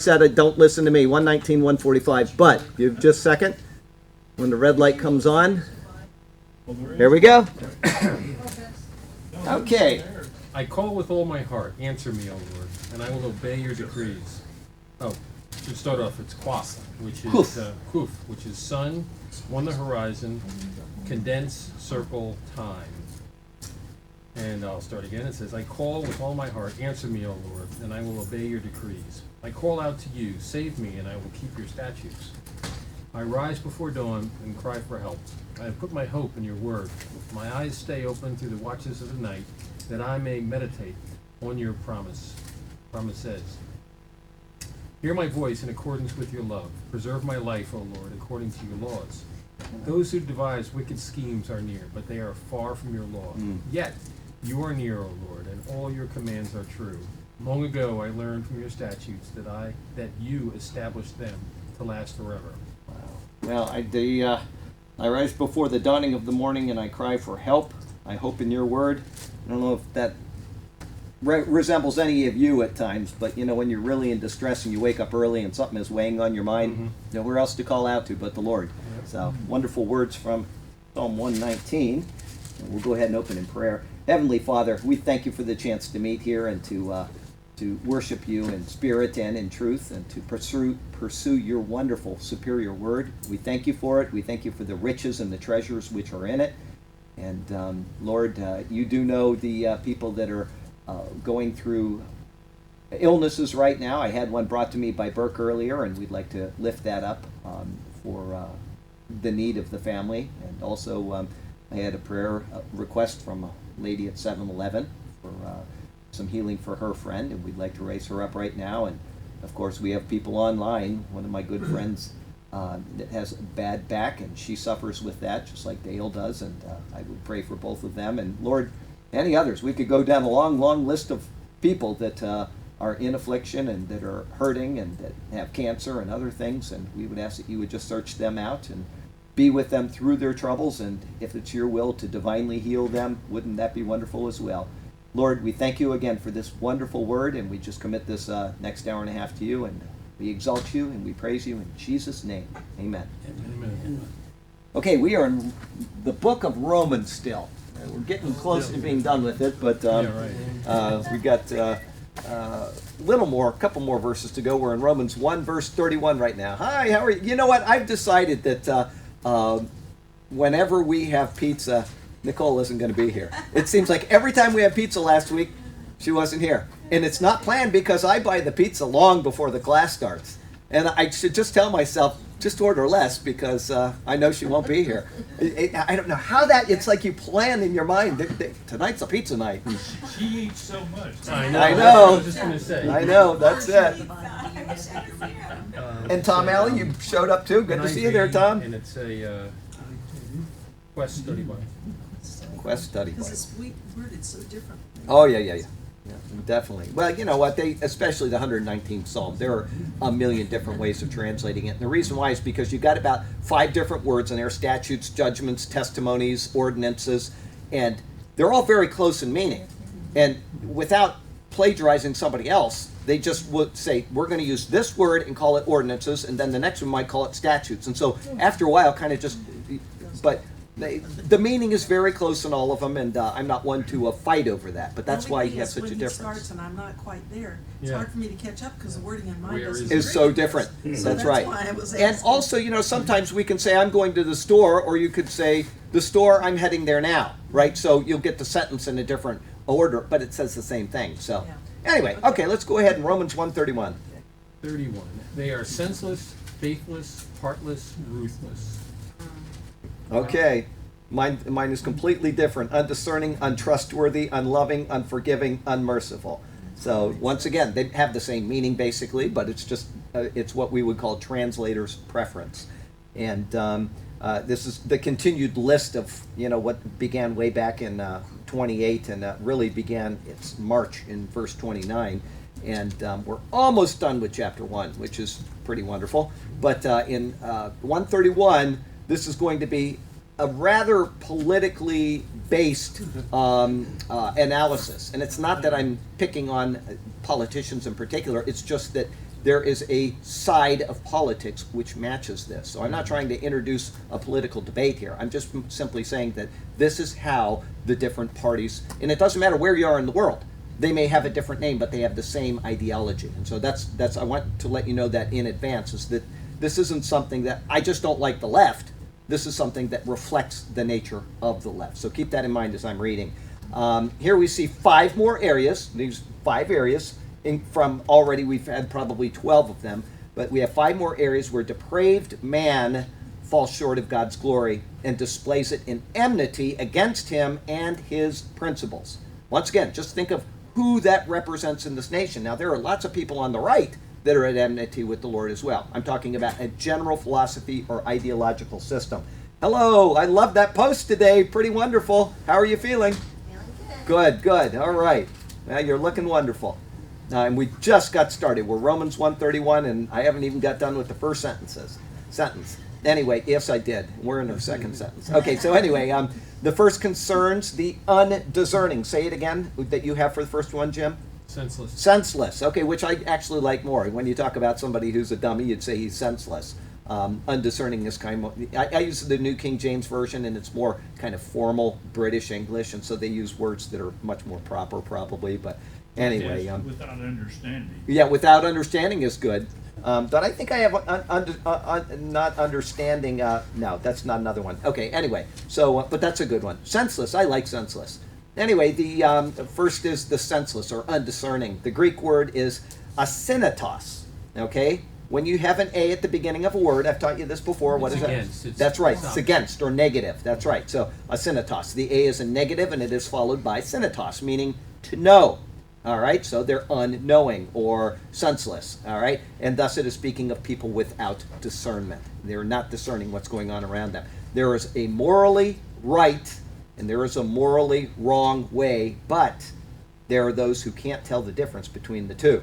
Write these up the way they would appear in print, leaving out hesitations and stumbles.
said it, don't listen to me, 119, 145, but you just a second, when the red light comes on, here we go. Okay. I call with all my heart, answer me, O Lord, and I will obey your decrees. Oh, to start off, it's Quaf, which is Kuf, which is sun on the horizon, condense, circle, time. And I'll start again. It says, I call with all my heart, answer me, O Lord, and I will obey your decrees. I call out to you, save me, and I will keep your statutes. I rise before dawn and cry for help. I have put my hope in your word. My eyes stay open through the watches of the night, that I may meditate on your promise. Promise says, hear my voice in accordance with your love. Preserve my life, O Lord, according to your laws. Those who devise wicked schemes are near, but they are far from your law. Yet you are near, O Lord, and all your commands are true. Long ago I learned from your statutes that you established them to last forever. Well, I rise before the dawning of the morning and I cry for help. I hope in your word. I don't know if that resembles any of you at times, but you know, when you're really in distress and you wake up early and something is weighing on your mind, nowhere else to call out to but the Lord. So, wonderful words from Psalm 119. And we'll go ahead and open in prayer. Heavenly Father, we thank you for the chance to meet here and to worship you in spirit and in truth and to pursue your wonderful, superior word. We thank you for it. We thank you for the riches and the treasures which are in it. And Lord, you do know the people that are going through illnesses right now. I had one brought to me by Burke earlier, and we'd like to lift that up for the need of the family. And also, I had a prayer request from a lady at 7-Eleven for some healing for her friend, and we'd like to raise her up right now. And of course, we have people online. One of my good friends that has a bad back, and she suffers with that, just like Dale does. And I would pray for both of them. And Lord, any others. We could go down a long, long list of people that are in affliction and that are hurting and that have cancer and other things. And we would ask that you would just search them out and be with them through their troubles. And if it's your will to divinely heal them, wouldn't that be wonderful as well? Lord, we thank you again for this wonderful word, and we just commit this next hour and a half to you, and we exalt you and we praise you in Jesus' name. Amen. Amen. Okay, we are in the book of Romans still. We're getting close to being done with it, but we got a couple more verses to go. We're in Romans 1, verse 31 right now. Hi, how are you? You know what? I've decided that whenever we have pizza, Nicole isn't going to be here. It seems like every time we had pizza last week, she wasn't here. And it's not planned because I buy the pizza long before the class starts. And I should just tell myself, just order less because I know she won't be here. I don't know how it's like you plan in your mind. Tonight's a pizza night. She eats so much. I know. I know. I was just going to say. I know, that's it. And Tom Allen, you showed up too. Good to see you there, Tom. And it's a Quest study Bible. Quest study. Because it's worded so different. Oh, yeah, definitely. Well, you know what? Especially the 119th Psalm, there are a million different ways of translating it. And the reason why is because you've got about 5 different words in there: statutes, judgments, testimonies, ordinances, and they're all very close in meaning. And without plagiarizing somebody else, they just would say, we're going to use this word and call it ordinances, and then the next one might call it statutes. And so after a while, kind of just, but the meaning is very close in all of them, and I'm not one to fight over that, but that's why you have such a difference. When he starts and I'm not quite there, it's Yeah. hard for me to catch up because the wording in mine Where is So different. That's right. Why I was And asking. also, you know, sometimes we can say, I'm going to the store, or you could say, the store, I'm heading there now, right? So you'll get the sentence in a different order, but it says the same thing. So anyway, okay, let's go ahead in Romans 1:31. 31. They are senseless, faithless, heartless, ruthless. Okay. Mine is completely different. Undiscerning, untrustworthy, unloving, unforgiving, unmerciful. So once again, they have the same meaning basically, but it's just it's what we would call translator's preference. And this is the continued list of, you know, what began way back in 28 and really began its march in verse 29. And we're almost done with chapter 1, which is pretty wonderful. But in 131, this is going to be a rather politically based analysis. And it's not that I'm picking on politicians in particular, it's just that there is a side of politics which matches this. So I'm not trying to introduce a political debate here. I'm just simply saying that this is how the different parties, and it doesn't matter where you are in the world, they may have a different name, but they have the same ideology. And so that's I want to let you know that in advance, is that this isn't something that I just don't like the left. This is something that reflects the nature of the left. So keep that in mind as I'm reading. Here we see 5 more areas. These 5 areas from already we've had probably 12 of them, but we have 5 more areas where depraved man falls short of God's glory and displays it in enmity against him and his principles. Once again, just think of who that represents in this nation. Now, there are lots of people on the right that are at enmity with the Lord as well. I'm talking about a general philosophy or ideological system. Hello, I love that post today. Pretty wonderful. How are you feeling? Good, good. All right. Well, you're looking wonderful. And we just got started. We're Romans 1:31, and I haven't even got done with the first sentence. Anyway, yes, I did. We're in our second sentence. Okay, so anyway, the first concerns the undiscerning. Say it again, that you have for the first one, Jim. Senseless. Senseless. Okay, which I actually like more. When you talk about somebody who's a dummy, you'd say he's senseless. Undiscerning is kind of, I use the New King James Version, and it's more kind of formal British English, and so they use words that are much more proper, probably. But anyway, Yes, without understanding. yeah, without understanding is good. But I think I have not understanding. No, that's not another one. Okay, anyway, so but that's a good one. Senseless. I like senseless. Anyway, the first is the senseless or undiscerning. The Greek word is asinatos. Okay, when you have an a at the beginning of a word, I've taught you this before. What is against. that? It's That's right. It's opposite. against or negative. That's right. So asinatos. The a is a negative, and it is followed by sinatos, meaning to know. All right, so they're unknowing or senseless. All right, and thus it is speaking of people without discernment. They're not discerning what's going on around them. There is a morally right and there is a morally wrong way, but there are those who can't tell the difference between the two.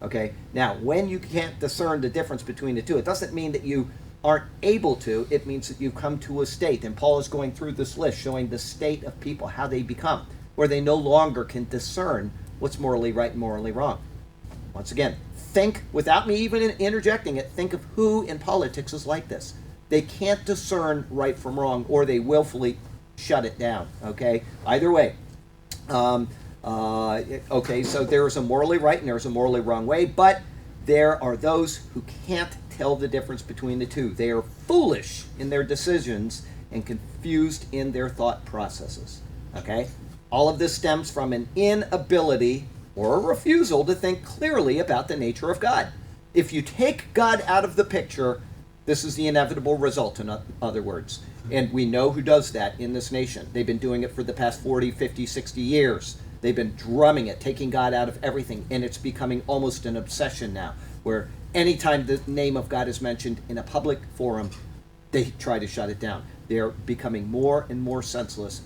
Okay, now when you can't discern the difference between the two, it doesn't mean that you aren't able to. It means that you've come to a state, and Paul is going through this list showing the state of people, how they become, where they no longer can discern what's morally right and morally wrong. Once again, think, without me even interjecting it, think of who in politics is like this. They can't discern right from wrong, or they willfully shut it down, okay? Either way. Okay, so there is a morally right and there is a morally wrong way, but there are those who can't tell the difference between the two. They are foolish in their decisions and confused in their thought processes, okay? All of this stems from an inability or a refusal to think clearly about the nature of God. If you take God out of the picture, this is the inevitable result, in other words. And we know who does that in this nation. They've been doing it for the past 40, 50, 60 years. They've been drumming it, taking God out of everything, and it's becoming almost an obsession now, where anytime the name of God is mentioned in a public forum, they try to shut it down. They're becoming more and more senseless,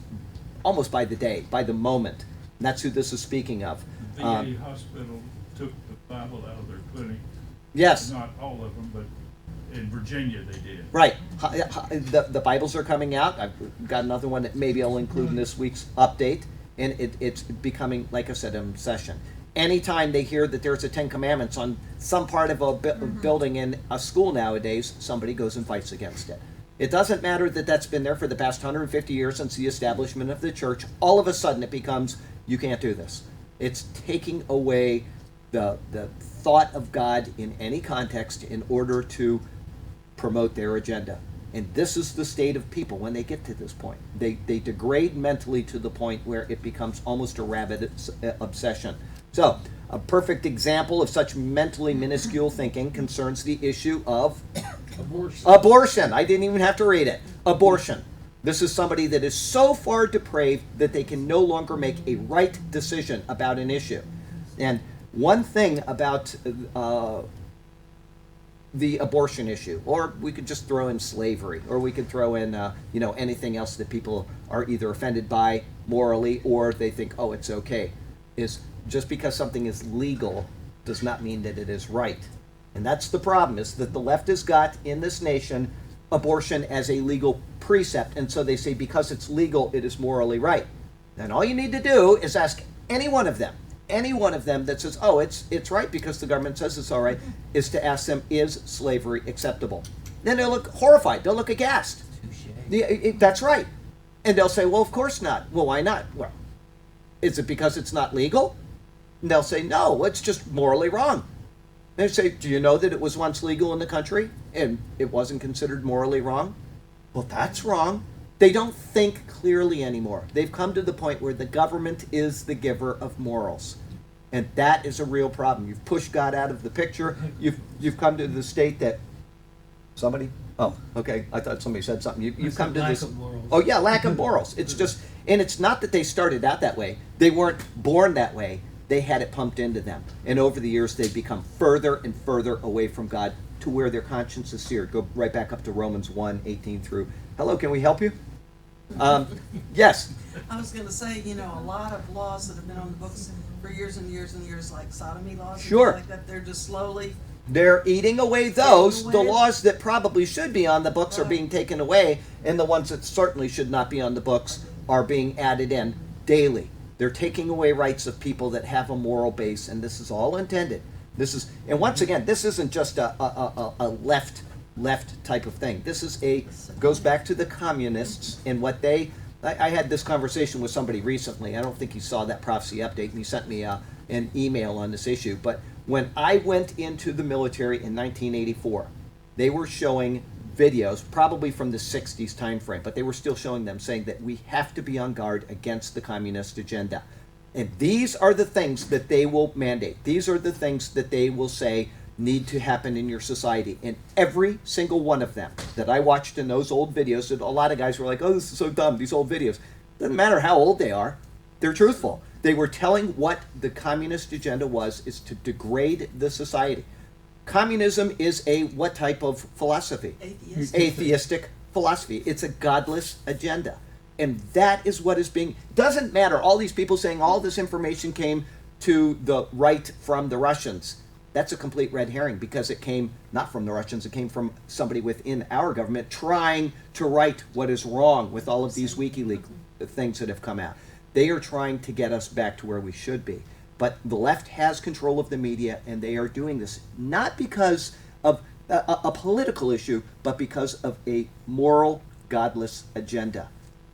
almost by the day, by the moment. And that's who this is speaking of. VA hospital took the Bible out of their clinic. Yes. Not all of them, but in Virginia they did. Right. The Bibles are coming out. I've got another one that maybe I'll include in this week's update. And it's becoming, like I said, an obsession. Anytime they hear that there's a 10 Commandments on some part of a building in a school nowadays, somebody goes and fights against it. It doesn't matter that that's been there for the past 150 years since the establishment of the church. All of a sudden it becomes, you can't do this. It's taking away the thought of God in any context in order to promote their agenda. And this is the state of people when they get to this point. They degrade mentally to the point where it becomes almost a rabid obsession. So, a perfect example of such mentally minuscule thinking concerns the issue of abortion. I didn't even have to read it. Abortion. This is somebody that is so far depraved that they can no longer make a right decision about an issue. And one thing about the abortion issue, or we could just throw in slavery, or we could throw in anything else that people are either offended by morally or they think, oh, it's okay, is just because something is legal does not mean that it is right. And that's the problem, is that the left has got in this nation abortion as a legal precept, and so they say because it's legal it is morally right. And all you need to do is ask any one of them, any one of them that says, oh, it's right because the government says it's all right, is to ask them, is slavery acceptable? Then they'll look horrified. They'll look aghast. That's right. And they'll say, well, of course not. Well, why not? Well, is it because it's not legal? And they'll say, no, it's just morally wrong. They say, do you know that it was once legal in the country and it wasn't considered morally wrong? Well, that's wrong. They don't think clearly anymore. They've come to the point where the government is the giver of morals. And that is a real problem. You've pushed God out of the picture. You've come to the state that somebody? Oh, okay. I thought somebody said something. You've come to this. Oh, yeah, lack of morals. It's just, and it's not that they started out that way. They weren't born that way. They had it pumped into them. And over the years, they've become further and further away from God to where their conscience is seared. Go right back up to Romans 1:18 through. Hello, can we help you? Yes. I was gonna say, a lot of laws that have been on the books for years and years and years, like sodomy laws and Sure. things like that, they're just slowly, They're eating away those. Eating The away. laws that probably should be on the books are Right. being taken away, and the ones that certainly should not be on the books are being added in daily. They're taking away rights of people that have a moral base, and this is all intended. And once again, this isn't just a left type of thing. This is goes back to the communists and what they. I had this conversation with somebody recently. I don't think he saw that prophecy update, and he sent me an email on this issue. But when I went into the military in 1984, they were showing videos, probably from the 60s time frame, but they were still showing them, saying that we have to be on guard against the communist agenda. And these are the things that they will mandate. These are the things that they will say need to happen in your society. And every single one of them that I watched in those old videos, and a lot of guys were like, oh, this is so dumb, these old videos. Doesn't matter how old they are, they're truthful. They were telling what the communist agenda is to degrade the society. Communism is what type of philosophy? Atheistic philosophy. It's a godless agenda. And that is what is doesn't matter. All these people saying all this information came to the right from the Russians. That's a complete red herring, because it came not from the Russians, it came from somebody within our government trying to right what is wrong with all of these WikiLeaks things that have come out. They are trying to get us back to where we should be. But the left has control of the media, and they are doing this not because of a political issue, but because of a moral, godless agenda.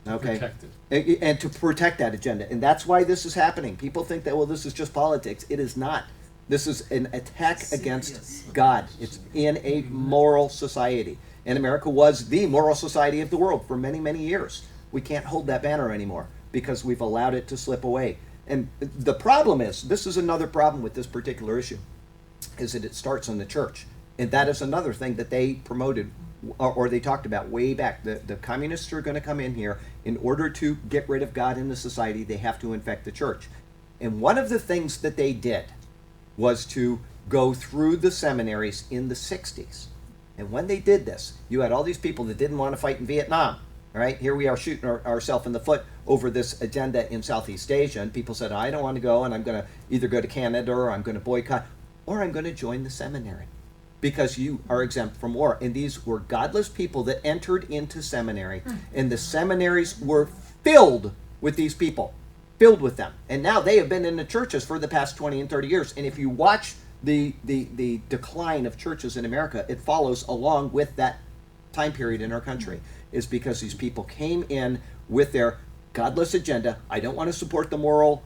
Okay? Protect it. And to protect that agenda. And that's why this is happening. People think that, well, this is just politics. It is not. This is an attack against Serious. God. It's in a moral society. And America was the moral society of the world for many, many years. We can't hold that banner anymore because we've allowed it to slip away. And the problem is, this is another problem with this particular issue, is that it starts in the church. And that is another thing that they promoted, or they talked about way back. The communists are going to come in here. In order to get rid of God in the society, they have to infect the church. And one of the things that they did was to go through the seminaries in the 60s. And when they did this, you had all these people that didn't want to fight in Vietnam. All right, here we are shooting ourselves in the foot over this agenda in Southeast Asia, and people said, I don't want to go, and I'm going to either go to Canada, or I'm going to boycott, or I'm going to join the seminary, because you are exempt from war. And these were godless people that entered into seminary, and the seminaries were filled with these people, filled with them. And now they have been in the churches for the past 20 and 30 years. And if you watch the decline of churches in America, it follows along with that time period in our country, is because these people came in with their godless agenda. I don't want to support the moral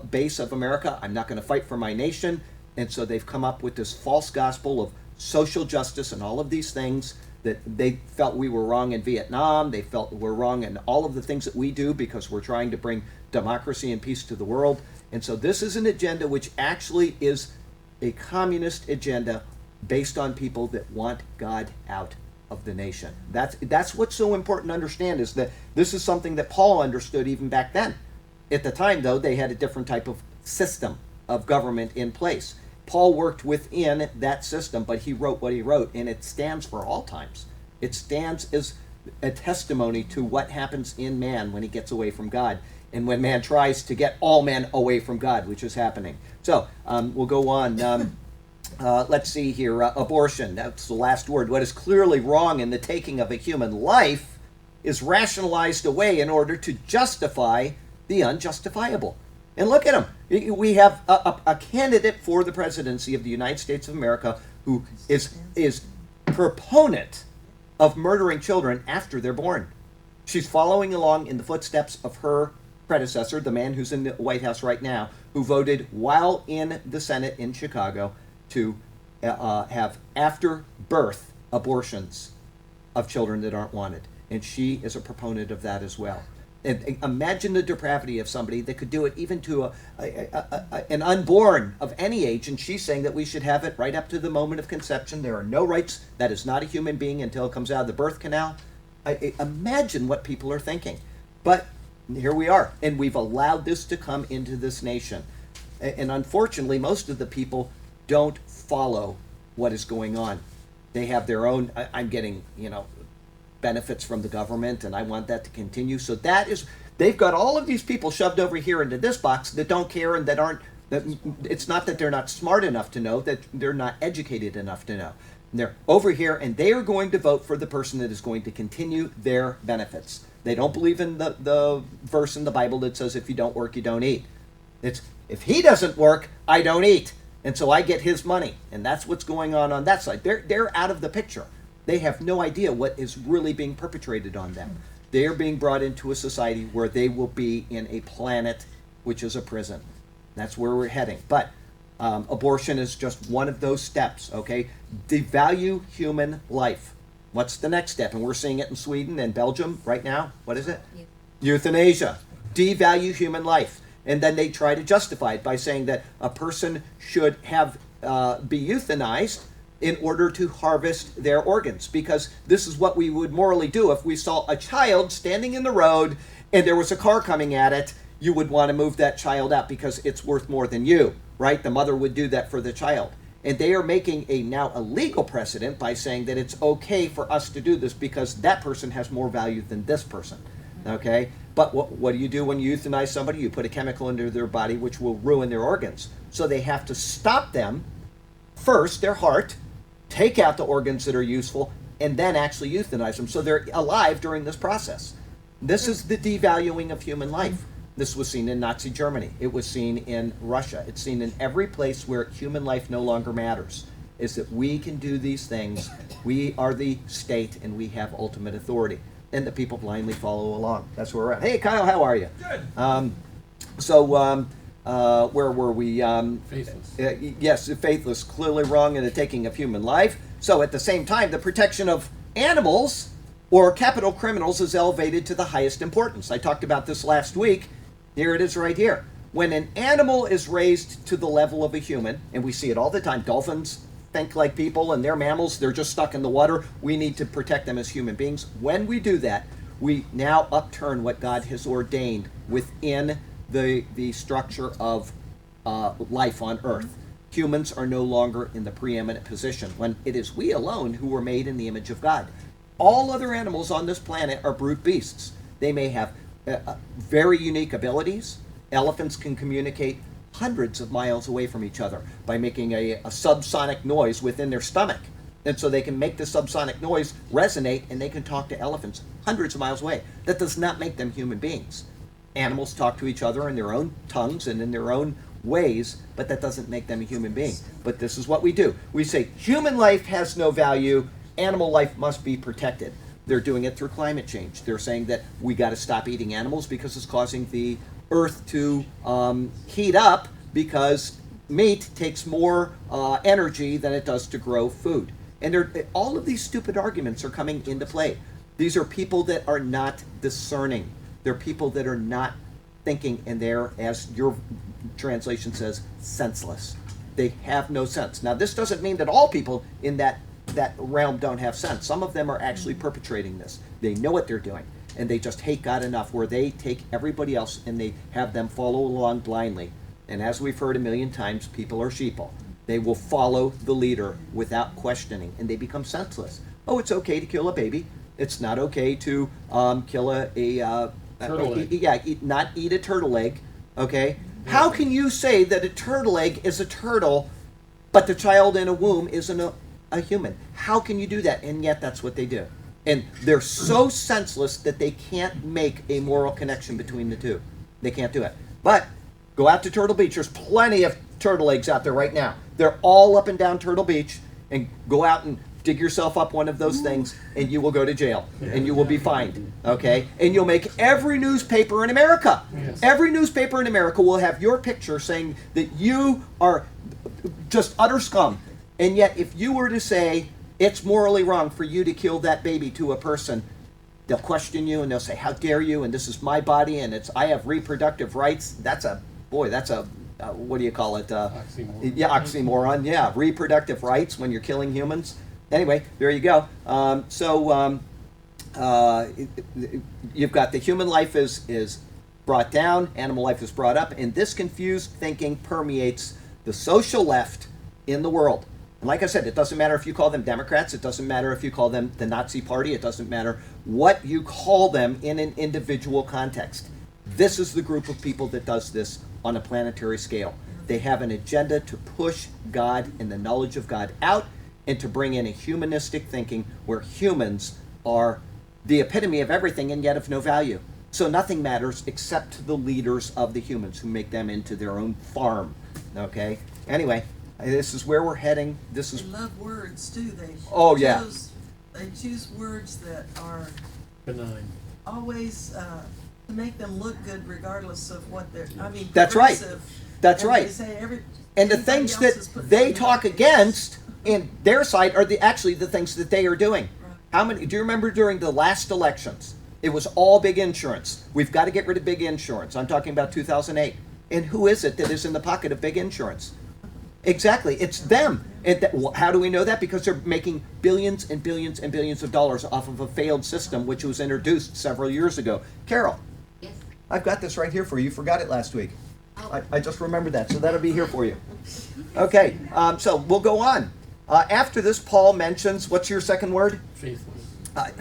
base of America. I'm not going to fight for my nation. And so they've come up with this false gospel of social justice and all of these things, that they felt we were wrong in Vietnam. They felt we're wrong in all of the things that we do because we're trying to bring democracy and peace to the world. And so this is an agenda which actually is a communist agenda based on people that want God out of the nation. That's what's so important to understand, is that this is something that Paul understood even back then. At the time, though, they had a different type of system of government in place. Paul worked within that system, but he wrote what he wrote, and it stands for all times. It stands as a testimony to what happens in man when he gets away from God, and when man tries to get all men away from God, which is happening. So we'll go on. Let's see here. Abortion, that's the last word. What is clearly wrong in the taking of a human life is rationalized away in order to justify the unjustifiable. And look at him. We have a candidate for the presidency of the United States of America who is proponent of murdering children after they're born. She's following along in the footsteps of her predecessor, the man who's in the White House right now, who voted while in the Senate in Chicago to have after birth abortions of children that aren't wanted. And she is a proponent of that as well. And imagine the depravity of somebody that could do it even to an unborn of any age, and she's saying that we should have it right up to the moment of conception. There are no rights. That is not a human being until it comes out of the birth canal. Imagine what people are thinking. But here we are, and we've allowed this to come into this nation. And unfortunately, most of the people don't follow what is going on. They have their own, I'm getting, benefits from the government, and I want that to continue. So they've got all of these people shoved over here into this box that don't care and that it's not that they're not smart enough to know, that they're not educated enough to know. And they're over here, and they are going to vote for the person that is going to continue their benefits. They don't believe in the verse in the Bible that says if you don't work, you don't eat. It's if he doesn't work, I don't eat. And so I get his money. And that's what's going on that side. They're out of the picture. They have no idea what is really being perpetrated on them. They are being brought into a society where they will be in a planet which is a prison. That's where we're heading. But abortion is just one of those steps, okay? Devalue human life. What's the next step? And we're seeing it in Sweden and Belgium right now. What is it? Euthanasia. Devalue human life. And then they try to justify it by saying that a person should be euthanized in order to harvest their organs, because this is what we would morally do. If we saw a child standing in the road and there was a car coming at it, you would want to move that child out because it's worth more than you, right? The mother would do that for the child. And they are making now a legal precedent by saying that it's okay for us to do this because that person has more value than this person, okay? But what do you do when you euthanize somebody? You put a chemical into their body which will ruin their organs. So they have to stop them first, their heart, take out the organs that are useful, and then actually euthanize them so they're alive during this process. This is the devaluing of human life. This was seen in Nazi Germany. It was seen in Russia. It's seen in every place where human life no longer matters, is that we can do these things. We are the state, and we have ultimate authority. And the people blindly follow along. That's where we're at. Hey, Kyle, how are you? Good. Where were we? Faithless. Yes, faithless, clearly wrong in the taking of human life. So at the same time, the protection of animals or capital criminals is elevated to the highest importance. I talked about this last week. Here it is right here. When an animal is raised to the level of a human, and we see it all the time, dolphins think like people and they're mammals, they're just stuck in the water. We need to protect them as human beings. When we do that, we now upturn what God has ordained within the structure of life on earth. Humans are no longer in the preeminent position when it is we alone who were made in the image of God. All other animals on this planet are brute beasts. They may have very unique abilities. Elephants can communicate hundreds of miles away from each other by making a subsonic noise within their stomach. And so they can make the subsonic noise resonate, and they can talk to elephants hundreds of miles away. That does not make them human beings. Animals talk to each other in their own tongues and in their own ways, but that doesn't make them a human being. But this is what we do. We say human life has no value, animal life must be protected. They're doing it through climate change. They're saying that we got to stop eating animals because it's causing the earth to heat up because meat takes more energy than it does to grow food. And all of these stupid arguments are coming into play. These are people that are not discerning. They're people that are not thinking, and they're, as your translation says, senseless. They have no sense. Now, this doesn't mean that all people in that realm don't have sense. Some of them are actually perpetrating this. They know what they're doing, and they just hate God enough where they take everybody else and they have them follow along blindly. And as we've heard a million times, people are sheeple. They will follow the leader without questioning, and they become senseless. Oh, it's okay to kill a baby. It's not okay to kill Turtle egg. not eat a turtle egg. Okay, how can you say that a turtle egg is a turtle, but the child in a womb isn't a human? How can you do that? And yet that's what they do. And they're so senseless that they can't make a moral connection between the two. They can't do it. But Go out to Turtle Beach. There's plenty of turtle eggs out there right now. They're all up and down Turtle Beach. And go out and dig yourself up one of those things, and you will go to jail, and you will be fined, okay? And you'll make every newspaper in America. Yes. Every newspaper in America will have your picture saying that you are just utter scum. And yet, if you were to say it's morally wrong for you to kill that baby to a person, they'll question you and they'll say, "How dare you?" And this is my body, and I have reproductive rights. That's a what do you call it? Oxymoron. Yeah, oxymoron. Yeah, reproductive rights when you're killing humans. Anyway, there you go. You've got the human life is brought down, animal life is brought up, and this confused thinking permeates the social left in the world. And like I said, it doesn't matter if you call them Democrats, it doesn't matter if you call them the Nazi Party, it doesn't matter what you call them in an individual context. This is the group of people that does this on a planetary scale. They have an agenda to push God and the knowledge of God out and to bring in a humanistic thinking where humans are the epitome of everything and yet of no value. So nothing matters except to the leaders of the humans who make them into their own farm. Okay? Anyway, this is where we're heading. This is They love words too. Yeah. They choose words that are Benign. always to make them look good regardless of what they're, That's right. progressive. That's And right. they say And the anybody things else that is putting they them talk down. against in their side are actually the things that they are doing. Right. How many? Do you remember during the last elections? It was all big insurance. We've got to get rid of big insurance. I'm talking about 2008. And who is it that is in the pocket of big insurance? Exactly, it's them. And how do we know that? Because they're making billions and billions and billions of dollars off of a failed system which was introduced several years ago. Carol, Yes. I've got this right here for you. You forgot it last week. Oh. I just remembered that, so that'll be here for you. Okay, so we'll go on. After this, Paul mentions, what's your second word? Faithless.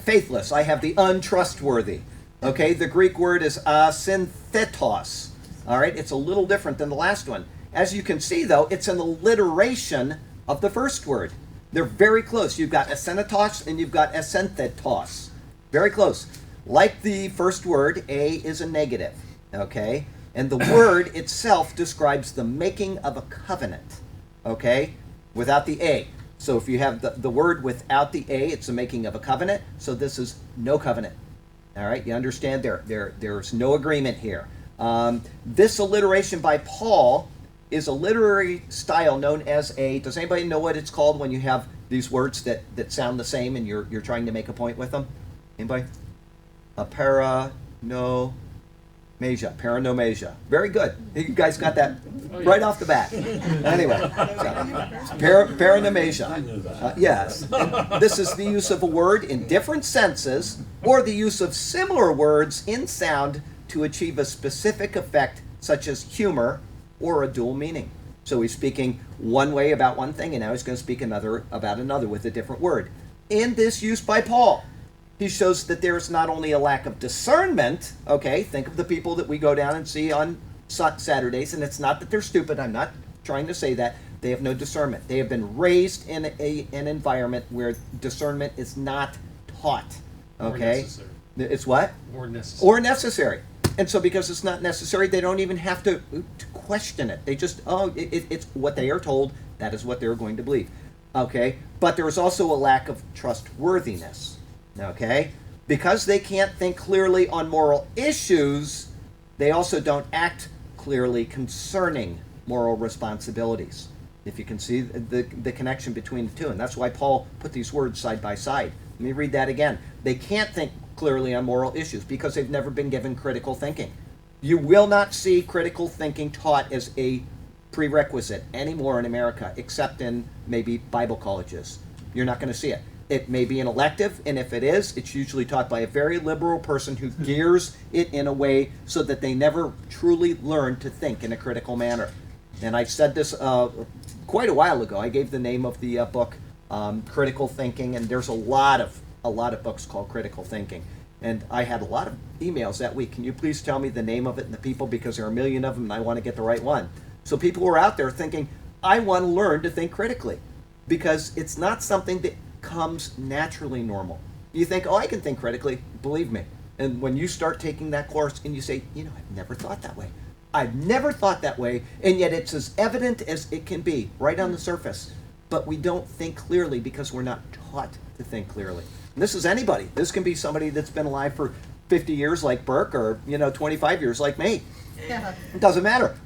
Faithless. I have the untrustworthy. Okay, the Greek word is asynthetos. All right, it's a little different than the last one. As you can see, though, it's an alliteration of the first word. They're very close. You've got asynthetos and you've got asynthetos. Very close. Like the first word, a is a negative. Okay, and the word itself describes the making of a covenant. Okay, without the a. So if you have the word without the a, it's the making of a covenant. So this is no covenant. All right, you understand there's no agreement here. This alliteration by Paul is a literary style known as does anybody know what it's called when you have these words that sound the same and you're trying to make a point with them? Anybody? A paranomasia. Very good. You guys got that right off the bat. Anyway, paranomasia. Yes. And this is the use of a word in different senses or the use of similar words in sound to achieve a specific effect, such as humor or a dual meaning. So he's speaking one way about one thing, and now he's going to speak another about another with a different word. In this use by Paul, he shows that there's not only a lack of discernment, okay, think of the people that we go down and see on Saturdays, and it's not that they're stupid, I'm not trying to say that. They have no discernment. They have been raised in an environment where discernment is not taught, Or okay? necessary. It's what? Or necessary. Or necessary. And so because it's not necessary, they don't even have to question it. They just, it's what they are told, that is what they're going to believe. Okay? But there is also a lack of trustworthiness. Okay? Because they can't think clearly on moral issues, they also don't act clearly concerning moral responsibilities. If you can see the connection between the two. And that's why Paul put these words side by side. Let me read that again. They can't think clearly on moral issues because they've never been given critical thinking. You will not see critical thinking taught as a prerequisite anymore in America, except in maybe Bible colleges. You're not going to see it. It may be an elective, and if it is, it's usually taught by a very liberal person who gears it in a way so that they never truly learn to think in a critical manner. And I said this quite a while ago. I gave the name of the book, Critical Thinking, and there's a lot of books called Critical Thinking. And I had a lot of emails that week. Can you please tell me the name of it and the people, because there are a million of them and I want to get the right one. So people were out there thinking, I want to learn to think critically, because it's not something that comes naturally normal. You think, oh, I can think critically, believe me. And when you start taking that course and you say, I've never thought that way. I've never thought that way, and yet it's as evident as it can be, right on the surface. But we don't think clearly because we're not taught to think clearly. And this is anybody. This can be somebody that's been alive for 50 years like Burke, or 25 years like me. Yeah. It doesn't matter.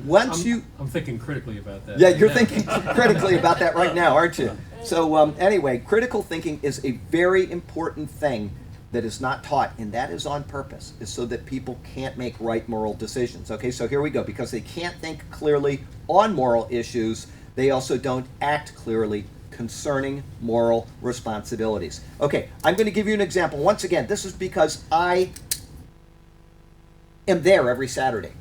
Once you... I'm thinking critically about that. Yeah, right you're now. thinking critically about that right now, aren't you? So anyway, critical thinking is a very important thing that is not taught, and that is on purpose, is so that people can't make right moral decisions. Okay, so here we go. Because they can't think clearly on moral issues, they also don't act clearly concerning moral responsibilities. Okay, I'm going to give you an example. Once again, this is because I am there every Saturday,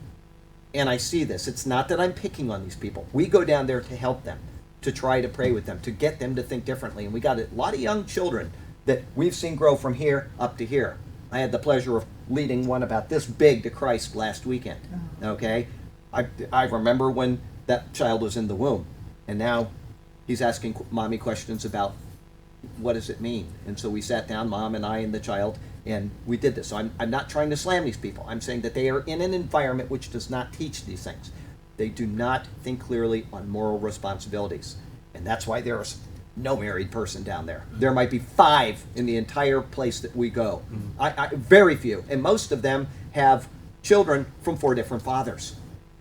and I see this. It's not that I'm picking on these people. We go down there to help them, to try to pray with them, to get them to think differently. And we got a lot of young children that we've seen grow from here up to here. I had the pleasure of leading one about this big to Christ last weekend. Okay? I remember when that child was in the womb, and now he's asking mommy questions about what does it mean. And so we sat down, mom and I and the child, and we did this. So I'm not trying to slam these people. I'm saying that they are in an environment which does not teach these things. They do not think clearly on moral responsibilities. And that's why there's no married person down there. There might be 5 in the entire place that we go. Very few. And most of them have children from 4 different fathers,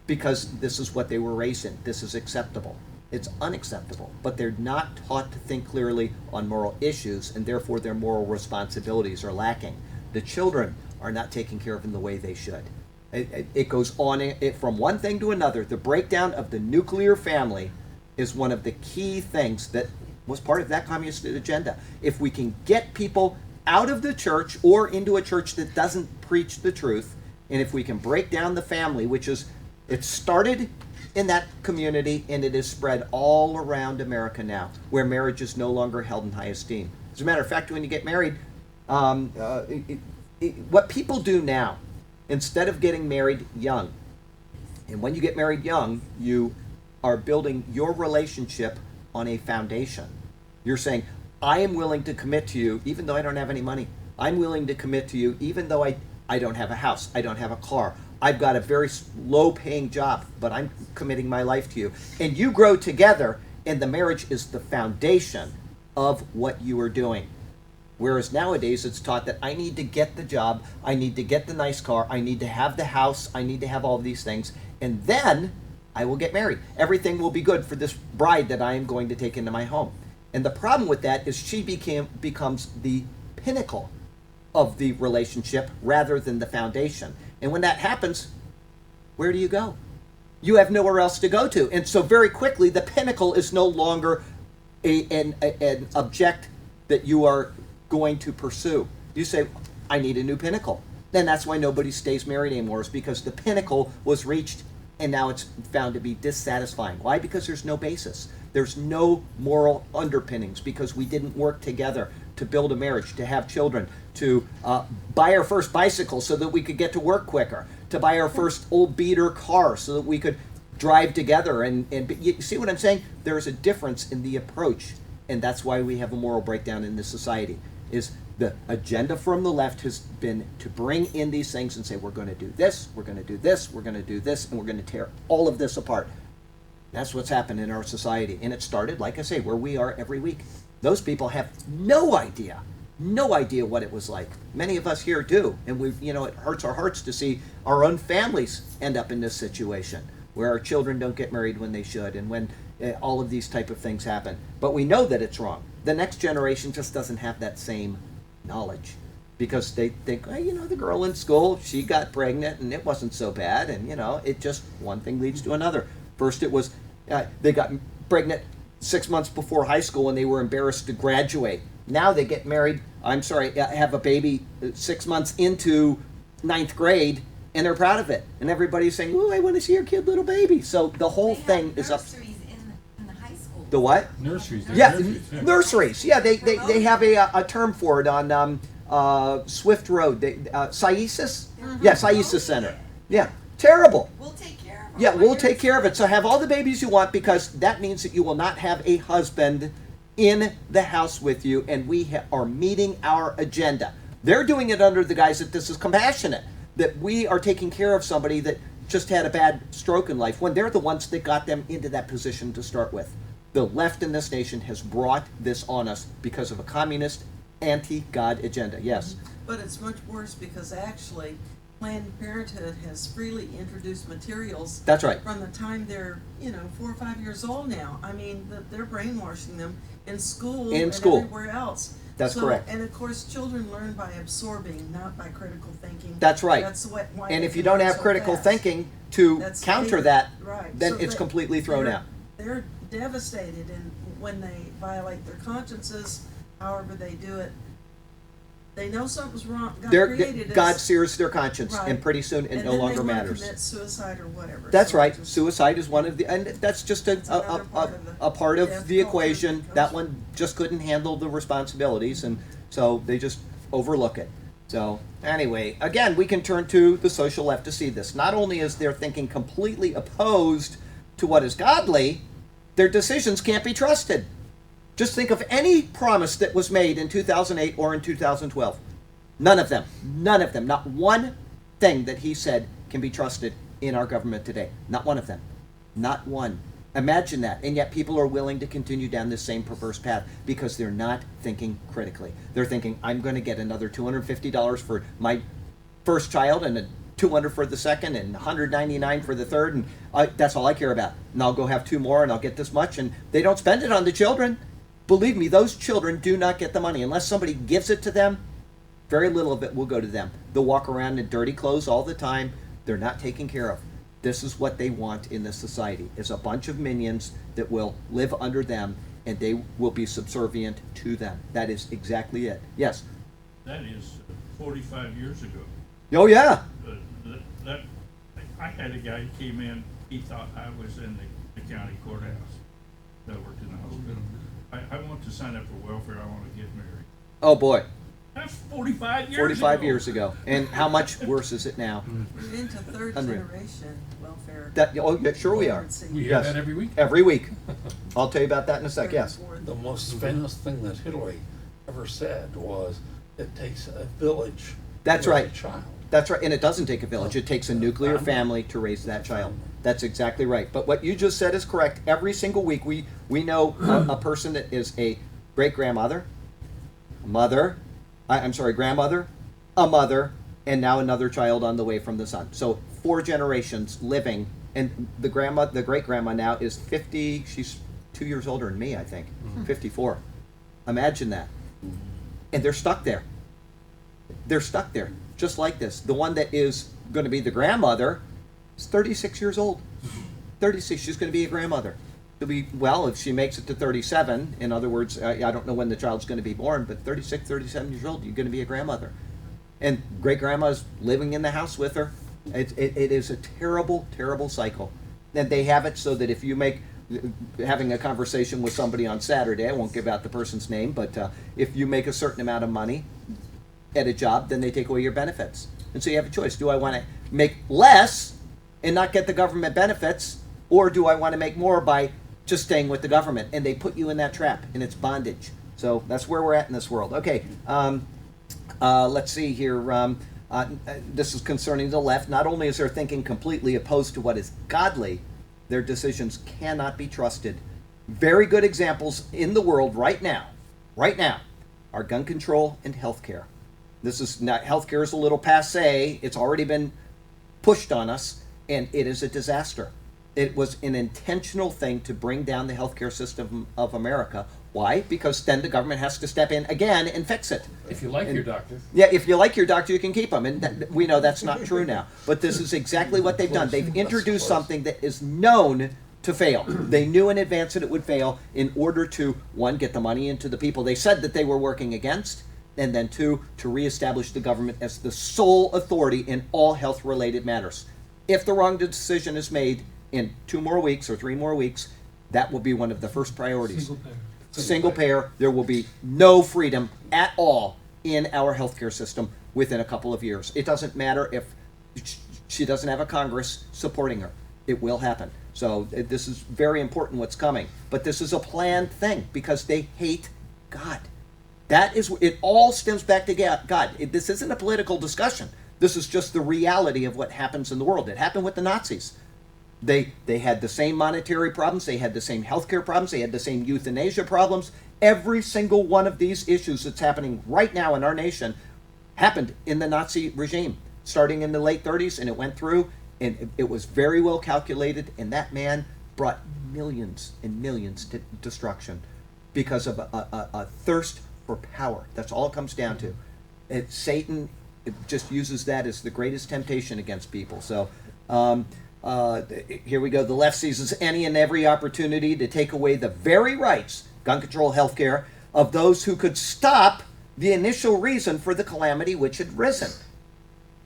because this is what they were raised in. This is acceptable. It's unacceptable. But they're not taught to think clearly on moral issues, and therefore their moral responsibilities are lacking. The children are not taken care of in the way they should. It goes on from one thing to another. The breakdown of the nuclear family is one of the key things that was part of that communist agenda. If we can get people out of the church or into a church that doesn't preach the truth, and if we can break down the family, which is, it started in that community and it is spread all around America now, where marriage is no longer held in high esteem. As a matter of fact, when you get married, what people do now, instead of getting married young, and when you get married young, you are building your relationship on a foundation. You're saying, I am willing to commit to you even though I don't have any money. I'm willing to commit to you even though I don't have a house, I don't have a car. I've got a very low-paying job, but I'm committing my life to you. And you grow together, and the marriage is the foundation of what you are doing. Whereas nowadays it's taught that I need to get the job, I need to get the nice car, I need to have the house, I need to have all of these things, and then I will get married. Everything will be good for this bride that I am going to take into my home. And the problem with that is she becomes the pinnacle of the relationship rather than the foundation. And when that happens, where do you go? You have nowhere else to go to. And so very quickly, the pinnacle is no longer an object that you are going to pursue. You say, I need a new pinnacle. Then that's why nobody stays married anymore, is because the pinnacle was reached and now it's found to be dissatisfying. Why? Because there's no basis. There's no moral underpinnings, because we didn't work together to build a marriage, to have children, to buy our first bicycle so that we could get to work quicker, to buy our first old beater car so that we could drive together. And you see what I'm saying? There is a difference in the approach, and that's why we have a moral breakdown in this society. Is the agenda from the left has been to bring in these things and say, we're going to do this, we're going to do this, we're going to do this, and we're going to tear all of this apart. That's what's happened in our society. And it started, like I say, where we are every week. Those people have no idea what it was like. Many of us here do. And it hurts our hearts to see our own families end up in this situation, where our children don't get married when they should, and when all of these type of things happen. But we know that it's wrong. The next generation just doesn't have that same knowledge, because they think, the girl in school, she got pregnant and it wasn't so bad, and it just, one thing leads to another. First it was they got pregnant 6 months before high school and they were embarrassed to graduate. Now they get married, have a baby 6 months into 9th grade, and they're proud of it. And everybody's saying, "Ooh, I want to see your cute little baby." So the whole thing is up. Nurseries in the high school. The what? Nurseries. They're Yeah, nurseries, nurseries. Yeah, they have a term for it on Swift Road. SAISIS? Yeah, SAISIS Center. Yeah, terrible. We'll take care of them. Yeah, we'll take care of it. So have all the babies you want, because that means that you will not have a husband in the house with you, and we are meeting our agenda. They're doing it under the guise that this is compassionate, that we are taking care of somebody that just had a bad stroke in life when they're the ones that got them into that position to start with. The left in this nation has brought this on us because of a communist, anti-God agenda. Yes. But it's much worse because actually Planned Parenthood has freely introduced materials. That's right. From the time they're, 4 or 5 years old now. I mean, they're brainwashing them in school In and school. everywhere else. That's correct. And of course, children learn by absorbing, not by critical thinking. That's right. That's why And they if you can don't learn have so critical fast. thinking to That's counter they- that, right. then So it's they- completely thrown they're- out. They're devastated, and when they violate their consciences, however they do it, they know something's wrong. God created us. God sears their conscience, Right. and pretty soon it no longer matters. Commit suicide or whatever. That's So right. just- Suicide is one of the, and that's just a another part of a part of death the culture equation. that That comes one just couldn't handle the responsibilities, and so they just overlook it. So anyway, again, we can turn to the social left to see this. Not only is their thinking completely opposed to what is godly, their decisions can't be trusted. Just think of any promise that was made in 2008 or in 2012. None of them, not one thing that he said can be trusted in our government today. Not one of them. Not one. Imagine that. And yet people are willing to continue down this same perverse path because they're not thinking critically. They're thinking, I'm going to get another $250 for my first child and a $200 for the second and $199 for the third, and that's all I care about. And I'll go have 2 more and I'll get this much, and they don't spend it on the children. Believe me, those children do not get the money unless somebody gives it to them. Very little of it will go to them. They'll walk around in dirty clothes all the time. They're not taken care of. This is what they want in this society, is a bunch of minions that will live under them and they will be subservient to them. That is exactly it. Yes. That is 45 years ago. Oh, yeah. That I had a guy who came in, he thought I was in the county courthouse. That worked in the hospital. I want to sign up for welfare, I want to get married. Oh, boy. That's 45 years ago. 45 years ago. And how much worse is it now? We're into third Unreal. generation welfare. Oh, yeah, sure we are. We Yes. have that every week. Every week. I'll tell you about that in a sec. Yes. The most famous thing that Hillary ever said was, it takes a village That's to raise right. a child. That's right, and it doesn't take a village. It takes a nuclear family to raise that child. That's exactly right. But what you just said is correct. Every single week, we know a person that is a great-grandmother, grandmother, a mother, and now another child on the way from the son. So 4 generations living, and the great-grandma now is 50. She's 2 years older than me, I think. 54. Imagine that. And they're stuck there. They're stuck there, just like this. The one that is going to be the grandmother is 36 years old. 36, she's going to be a grandmother. She'll be, well, if she makes it to 37, in other words, I don't know when the child's going to be born, but 36, 37 years old, you're going to be a grandmother. And great-grandma's living in the house with her. It is a terrible, terrible cycle. And they have it so that if you make, having a conversation with somebody on Saturday, I won't give out the person's name, but if you make a certain amount of money at a job, then they take away your benefits. And so you have a choice. Do I want to make less and not get the government benefits, or do I want to make more by just staying with the government? And they put you in that trap, and it's bondage. So that's where we're at in this world. Okay, let's see here. This is concerning the left. Not only is their thinking completely opposed to what is godly, their decisions cannot be trusted. Very good examples in the world right now, are gun control and healthcare. This is not, healthcare is a little passé. It's already been pushed on us, and it is a disaster. It was an intentional thing to bring down the healthcare system of America. Why? Because then the government has to step in again and fix it. If you like your doctor. Yeah, if you like your doctor, you can keep them. And we know that's not true now. But this is exactly what they've done. They've introduced something that is known to fail. They knew in advance that it would fail in order to, 1, get the money into the people they said that they were working against, and then 2, to reestablish the government as the sole authority in all health-related matters. If the wrong decision is made in 2 more weeks or 3 more weeks, that will be one of the first priorities. Single payer, there will be no freedom at all in our healthcare system within a couple of years. It doesn't matter if she doesn't have a Congress supporting her. It will happen. So this is very important what's coming. But this is a planned thing because they hate God. That is, it all stems back to God. This isn't a political discussion. This is just the reality of what happens in the world. It happened with the Nazis. They had the same monetary problems. They had the same healthcare problems. They had the same euthanasia problems. Every single one of these issues that's happening right now in our nation happened in the Nazi regime, starting in the late 30s, and it went through, and it was very well calculated, and that man brought millions and millions to destruction because of a thirst for power. That's all it comes down to. Satan just uses that as the greatest temptation against people. So here we go. The left seizes any and every opportunity to take away the very rights, gun control, healthcare, of those who could stop the initial reason for the calamity which had risen.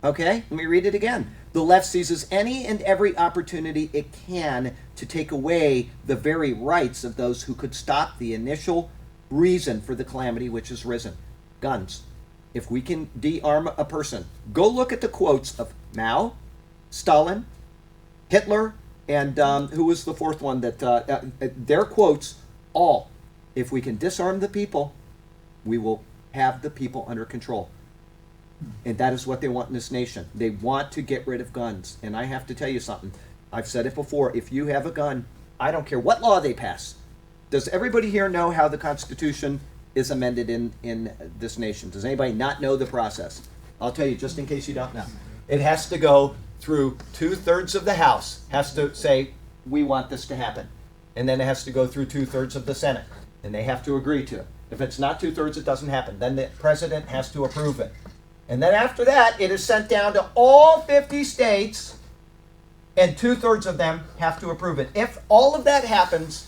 Okay, let me read it again. The left seizes any and every opportunity it can to take away the very rights of those who could stop the initial reason for the calamity which has risen. Guns. If we can de-arm a person, go look at the quotes of Mao, Stalin, Hitler, and who was the fourth one that their quotes all. If we can disarm the people, we will have the people under control. And that is what they want in this nation. They want to get rid of guns. And I have to tell you something. I've said it before. If you have a gun, I don't care what law they pass. Does everybody here know how the Constitution is amended in this nation? Does anybody not know the process? I'll tell you just in case you don't know. It has to go through 2/3 of the House, has to say, we want this to happen. And then it has to go through 2/3 of the Senate. And they have to agree to it. If it's not 2/3, it doesn't happen. Then the president has to approve it. And then after that, it is sent down to all 50 states, and 2/3 of them have to approve it. If all of that happens,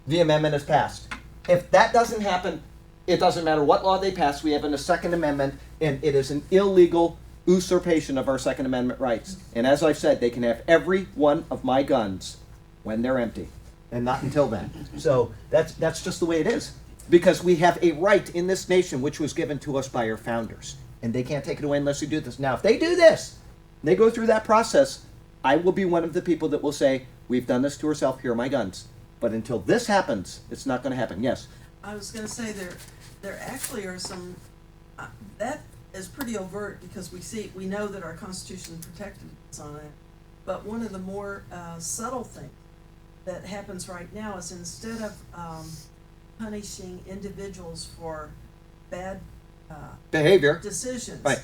the amendment is passed. If that doesn't happen, it doesn't matter what law they pass. We have a Second Amendment, and it is an illegal usurpation of our Second Amendment rights. And as I've said, they can have every one of my guns when they're empty, and not until then. So that's just the way it is. Because we have a right in this nation which was given to us by our founders. And they can't take it away unless we do this. Now, if they do this, they go through that process, I will be one of the people that will say, we've done this to ourselves, here are my guns. But until this happens, it's not going to happen. Yes? I was gonna say there actually are some, that is pretty overt because we know that our Constitution protected us on it. But one of the more subtle things that happens right now is instead of punishing individuals for bad Behavior. decisions, Right.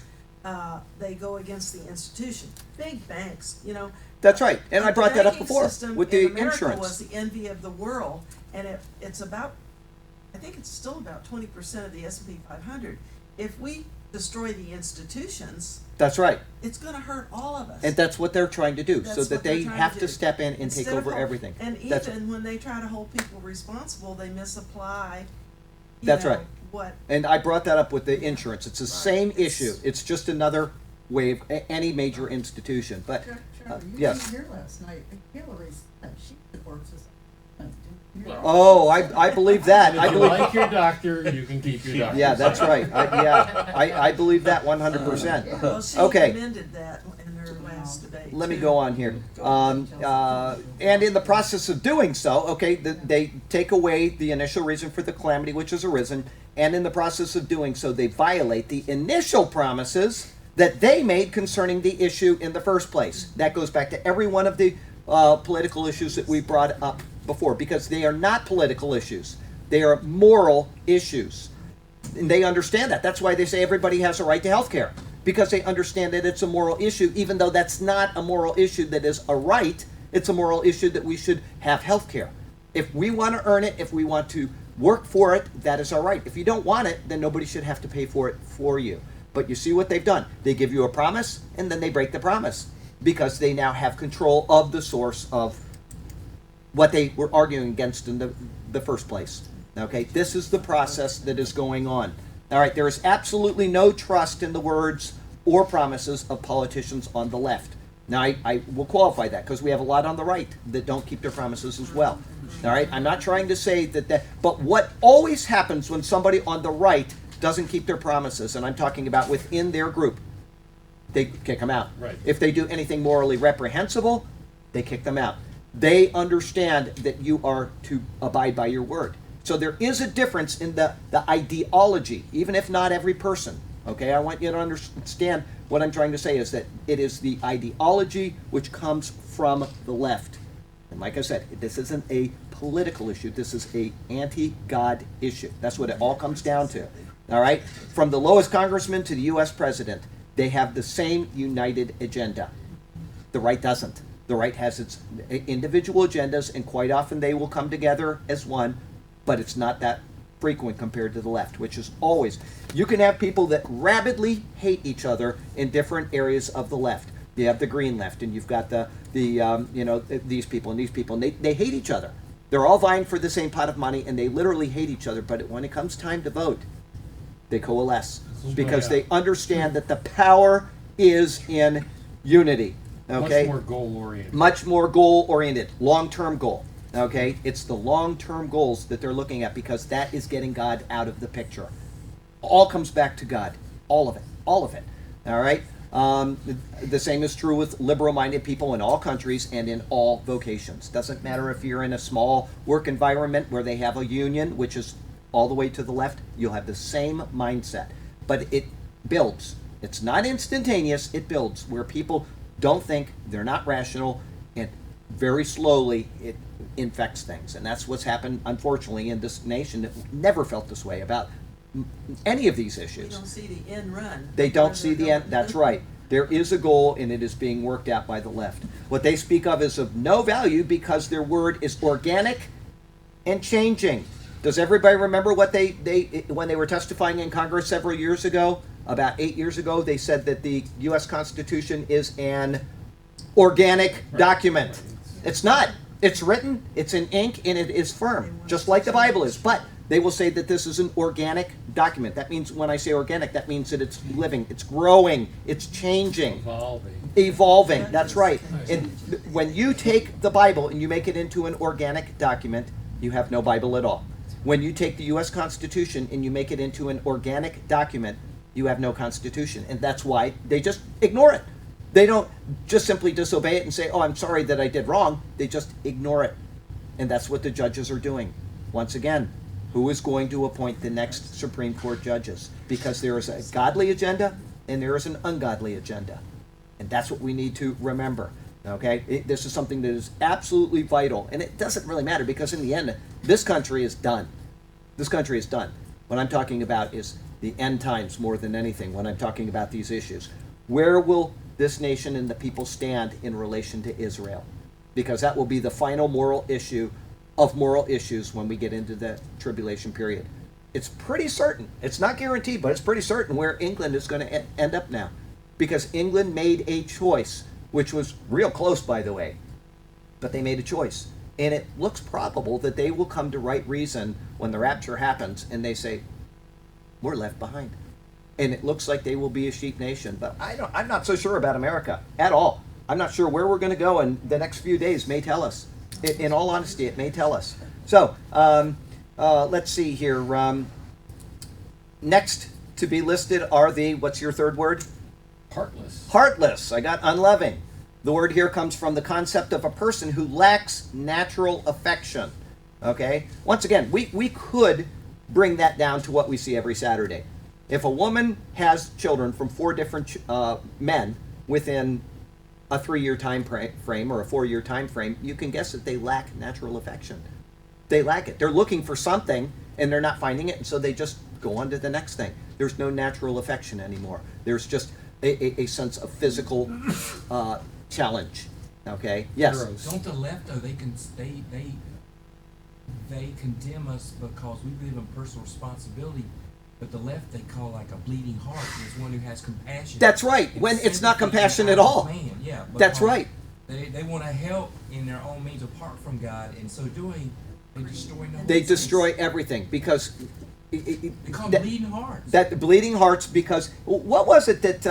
they go against the institution. Big banks, you know. That's right. And I the brought that up banking before system with in the America insurance. was the envy of the world, and it's about, I think it's still about 20% of the S&P 500. If we destroy the institutions, That's right. it's going to hurt all of us. And that's what they're trying to do, so That's that what they're they trying have to to do. step in and Instead take of over hold- everything. And That's- even when they try to hold people responsible, they misapply. That's right. What And I brought that up with the insurance. It's the same It's- issue. It's just another way of any major institution. But Charlie, you yes. weren't here last night. Hillary said she supports us. Oh, I believe that. I If you believe. like your doctor, you can keep your doctor. Yeah, that's right. I believe that 100%. Well, she Okay. amended that in her last debate. Let me too. go on here. And in the process of doing so, okay, they take away the initial reason for the calamity which has arisen, and in the process of doing so, they violate the initial promises that they made concerning the issue in the first place. That goes back to every one of the political issues that we brought up before, because they are not political issues. They are moral issues. And they understand that. That's why they say everybody has a right to health care, because they understand that it's a moral issue, even though that's not a moral issue that is a right. It's a moral issue that we should have health care. If we want to earn it, if we want to work for it, that is our right. If you don't want it, then nobody should have to pay for it for you. But you see what they've done. They give you a promise, and then they break the promise, because they now have control of the source of what they were arguing against in the first place. Okay, this is the process that is going on. All right, there is absolutely no trust in the words or promises of politicians on the left. Now, I will qualify that, because we have a lot on the right that don't keep their promises as well. All right, I'm not trying to say that, but what always happens when somebody on the right doesn't keep their promises, and I'm talking about within their group, they kick them out. Right. If they do anything morally reprehensible, they kick them out. They understand that you are to abide by your word. So there is a difference in the ideology, even if not every person Okay, I want you to understand what I'm trying to say is that it is the ideology which comes from the left. And like I said, this isn't a political issue. This is a anti-God issue. That's what it all comes down to. All right? From the lowest congressman to the U.S. president, they have the same united agenda. The right doesn't. The right has its individual agendas, and quite often they will come together as one, but it's not that frequent compared to the left, which is always. You can have people that rabidly hate each other in different areas of the left. You have the green left, and you've got these people and these people, and they hate each other. They're all vying for the same pot of money, and they literally hate each other. But when it comes time to vote, they coalesce because they understand that the power is in unity. Okay, Much more goal oriented. much more goal oriented, long-term goal. Okay, it's the long-term goals that they're looking at because that is getting God out of the picture. All comes back to God, all of it, all of it. All right. The same is true with liberal-minded people in all countries and in all vocations. Doesn't matter if you're in a small work environment where they have a union, which is all the way to the left. You'll have the same mindset, but it builds. It's not instantaneous. It builds where people don't think, they're not rational, and very slowly it infects things. And that's what's happened, unfortunately, in this nation that never felt this way about any of these We issues. don't see the end run. They don't Where see they're the end. going. That's right. There is a goal, and it is being worked out by the left. What they speak of is of no value because their word is organic and changing. Does everybody remember what they when they were testifying in Congress several years ago, about 8 years ago, they said that the U.S. Constitution is an organic document. It's not. It's written, it's in ink, and it is firm, just like the Bible is. But they will say that this is an organic document. That means, when I say organic, that means that it's living, it's growing, it's changing, evolving. That's right. And when you take the Bible and you make it into an organic document, you have no Bible at all. When you take the U.S. Constitution and you make it into an organic document, you have no Constitution. And that's why they just ignore it. They don't just simply disobey it and say, oh, I'm sorry that I did wrong. They just ignore it. And that's what the judges are doing. Once again, who is going to appoint the next Supreme Court judges? Because there is a godly agenda and there is an ungodly agenda. And that's what we need to remember. Okay? This is something that is absolutely vital. And it doesn't really matter because in the end, this country is done. This country is done. What I'm talking about is the end times more than anything when I'm talking about these issues. Where will this nation and the people stand in relation to Israel? Because that will be the final moral issue of moral issues when we get into the tribulation period. It's pretty certain. It's not guaranteed, but it's pretty certain where England is going to end up now. Because England made a choice, which was real close, by the way. But they made a choice. And it looks probable that they will come to right reason when the rapture happens and they say, we're left behind. And it looks like they will be a sheep nation. But I'm not so sure about America at all. I'm not sure where we're going to go, and the next few days may tell us. In all honesty, it may tell us. So, let's see here. Next to be listed are the, what's your third word? Heartless. Heartless. I got unloving. The word here comes from the concept of a person who lacks natural affection. Okay? Once again, we could bring that down to what we see every Saturday. If a woman has children from 4 different men within a 3-year time frame or a 4-year time frame, you can guess that they lack natural affection. They lack it. They're looking for something and they're not finding it, and so they just go on to the next thing. There's no natural affection anymore. There's just a sense of physical challenge. Okay? Yes. Heroes. Don't the left though, they condemn us because we believe in personal responsibility, but the left they call like a bleeding heart is one who has compassion. That's right. and When it's not sympathy compassion for at our all. Man. Yeah, That's because right. They want to help in their own means apart from God, and so doing, they destroy no They sense. destroy everything because They call them bleeding hearts. that bleeding hearts. Because what was it that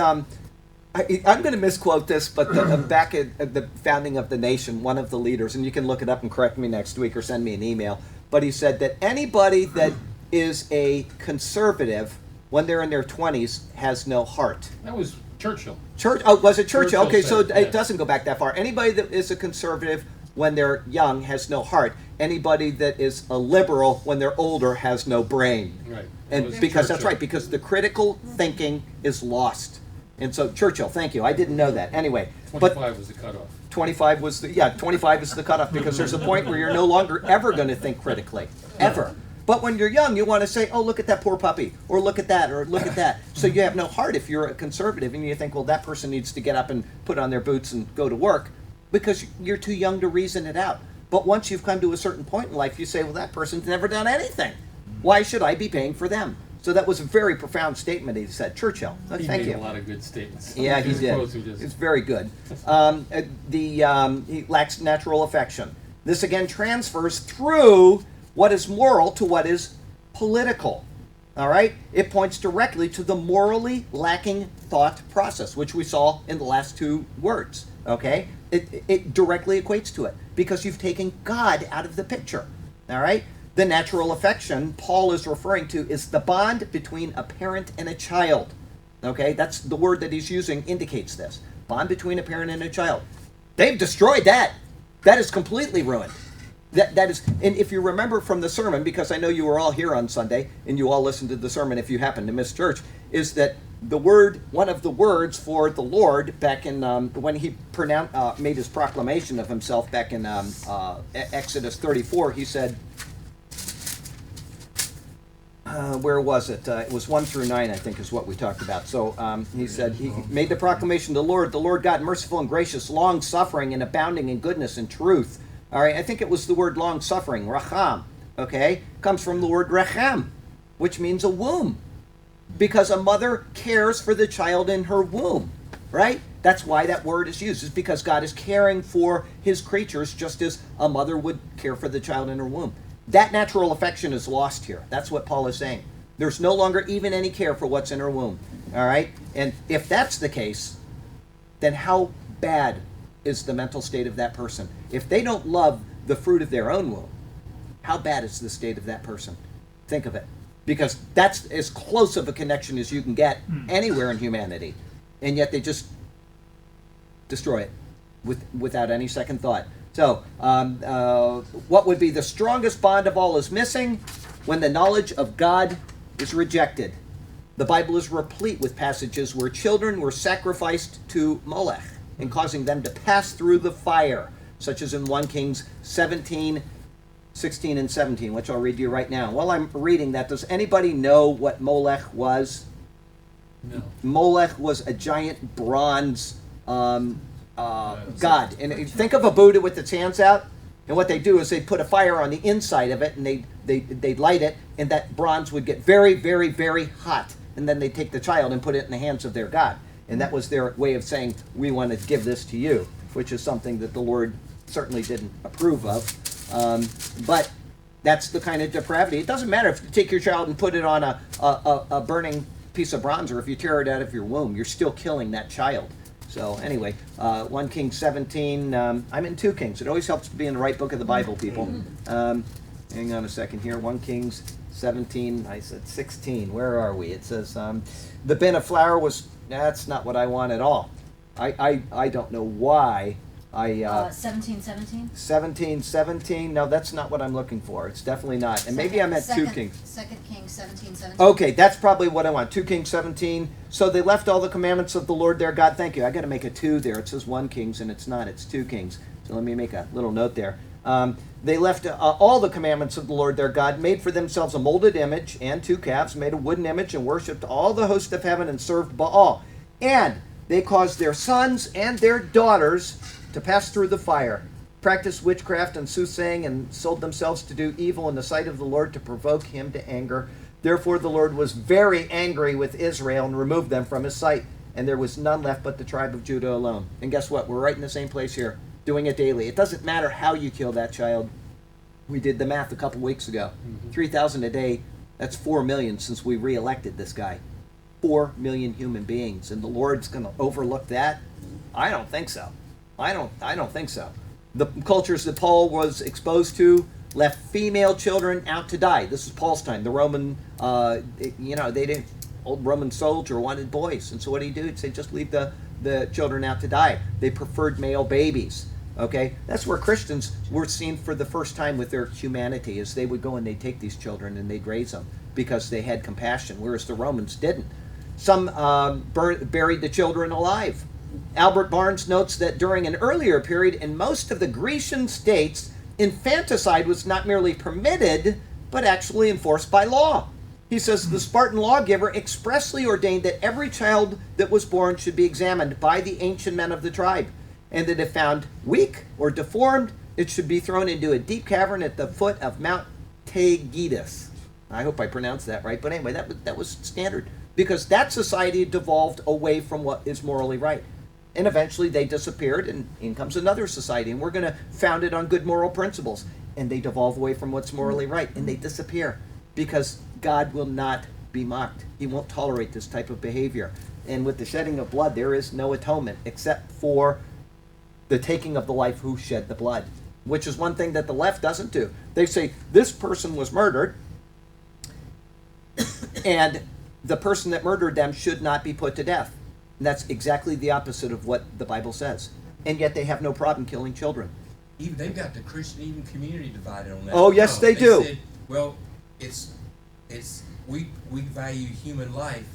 I'm going to misquote this, but back at the founding of the nation, one of the leaders, and you can look it up and correct me next week or send me an email, but he said that anybody that is a conservative when they're in their 20s has no heart. That was Churchill. Oh, was it Churchill? Churchill Okay, so said, yes. it doesn't go back that far. Anybody that is a conservative when they're young has no heart. Anybody that is a liberal when they're older has no brain. Right. And That was because that's Churchill. right, because the critical thinking is lost. And so Churchill, thank you. I didn't know that. Anyway, but 25 was the cutoff. 25 was the 25 is the cutoff, because there's a point where you're no longer ever going to think critically, ever. But when you're young, you want to say, oh, look at that poor puppy, or look at that, or look at that. So you have no heart if you're a conservative, and you think, well, that person needs to get up and put on their boots and go to work, because you're too young to reason it out. But once you've come to a certain point in life, you say, well, that person's never done anything. Why should I be paying for them? So that was a very profound statement he said. Churchill. He Thank made you. a lot of good statements. Yeah, he His did. quotes were just- It's very good. He lacks natural affection. This again transfers through what is moral to what is political. All right? It points directly to the morally lacking thought process, which we saw in the last two words. Okay? It directly equates to it because you've taken God out of the picture. All right? The natural affection Paul is referring to is the bond between a parent and a child. Okay, that's the word that he's using indicates this. Bond between a parent and a child. They've destroyed that. That is completely ruined. That is, and if you remember from the sermon, because I know you were all here on Sunday and you all listened to the sermon if you happen to miss church, is that the word, one of the words for the Lord back in when he made his proclamation of himself back in Exodus 34, he said, where was it? It was 1 through 9, I think, is what we talked about. So he said, he made the proclamation, the Lord God, merciful and gracious, long-suffering and abounding in goodness and truth. All right, I think it was the word long-suffering, racham, okay? Comes from the word rechem, which means a womb. Because a mother cares for the child in her womb, right? That's why that word is used, is because God is caring for his creatures just as a mother would care for the child in her womb. That natural affection is lost here. That's what Paul is saying. There's no longer even any care for what's in her womb. All right? And if that's the case, then how bad is the mental state of that person? If they don't love the fruit of their own womb, how bad is the state of that person? Think of it. Because that's as close of a connection as you can get anywhere in humanity. And yet they just destroy it without any second thought. So, what would be the strongest bond of all is missing when the knowledge of God is rejected. The Bible is replete with passages where children were sacrificed to Molech and causing them to pass through the fire, such as in 1 Kings 17, 16, and 17, which I'll read to you right now. While I'm reading that, does anybody know what Molech was? No. Molech was a giant bronze god. And think of a Buddha with its hands out. And what they do is they put a fire on the inside of it, and they light it, and that bronze would get very, very, very hot. And then they take the child and put it in the hands of their god. And that was their way of saying, we want to give this to you, which is something that the Lord certainly didn't approve of. But that's the kind of depravity. It doesn't matter if you take your child and put it on a burning piece of bronze, or if you tear it out of your womb, you're still killing that child. So anyway, 1 Kings 17, I'm in 2 Kings. It always helps to be in the right book of the Bible, people. Hang on a second here. 1 Kings 17, I said 16. Where are we? It says, the bin of flour was, that's not what I want at all. I don't know why. 1717? 1717, no, that's not what I'm looking for. It's definitely not. And maybe I'm at 2 Kings. 2 Kings 1717. Okay, that's probably what I want. 2 Kings 17. So they left all the commandments of the Lord their God. Thank you. I got to make a 2 there. It says 1 Kings, and it's not. It's 2 Kings. So let me make a little note there. They left all the commandments of the Lord their God, made for themselves a molded image and 2 calves, made a wooden image, and worshipped all the host of heaven and served Baal. And they caused their sons and their daughters to pass through the fire, practiced witchcraft and soothsaying, and sold themselves to do evil in the sight of the Lord to provoke him to anger. Therefore the Lord was very angry with Israel and removed them from his sight, and there was none left but the tribe of Judah alone. And guess what? We're right in the same place here, doing it daily. It doesn't matter how you kill that child. We did the math a couple weeks ago. 3,000 a day, that's 4 million since we re-elected this guy. 4 million human beings, and the Lord's going to overlook that? I don't think so. I don't think so. The cultures that Paul was exposed to left female children out to die. This is Paul's time. The Roman, they didn't. Old Roman soldier wanted boys, and so what did he do? He'd say, just leave the children out to die. They preferred male babies. Okay, that's where Christians were seen for the first time with their humanity, as they would go and they'd take these children and they'd raise them because they had compassion, whereas the Romans didn't. Some buried the children alive. Albert Barnes notes that during an earlier period in most of the Grecian states, infanticide was not merely permitted, but actually enforced by law. He says the Spartan lawgiver expressly ordained that every child that was born should be examined by the ancient men of the tribe, and that if found weak or deformed, it should be thrown into a deep cavern at the foot of Mount Taygetus. I hope I pronounced that right, but anyway, that was standard, because that society devolved away from what is morally right. And eventually they disappeared, and in comes another society, and we're going to found it on good moral principles. And they devolve away from what's morally right, and they disappear, because God will not be mocked. He won't tolerate this type of behavior. And with the shedding of blood, there is no atonement except for the taking of the life who shed the blood, which is one thing that the left doesn't do. They say this person was murdered, and the person that murdered them should not be put to death. And that's exactly the opposite of what the Bible says. And yet they have no problem killing children. Even they've got the Christian community divided on that. Oh, yes, they do. Said, well, we value human life,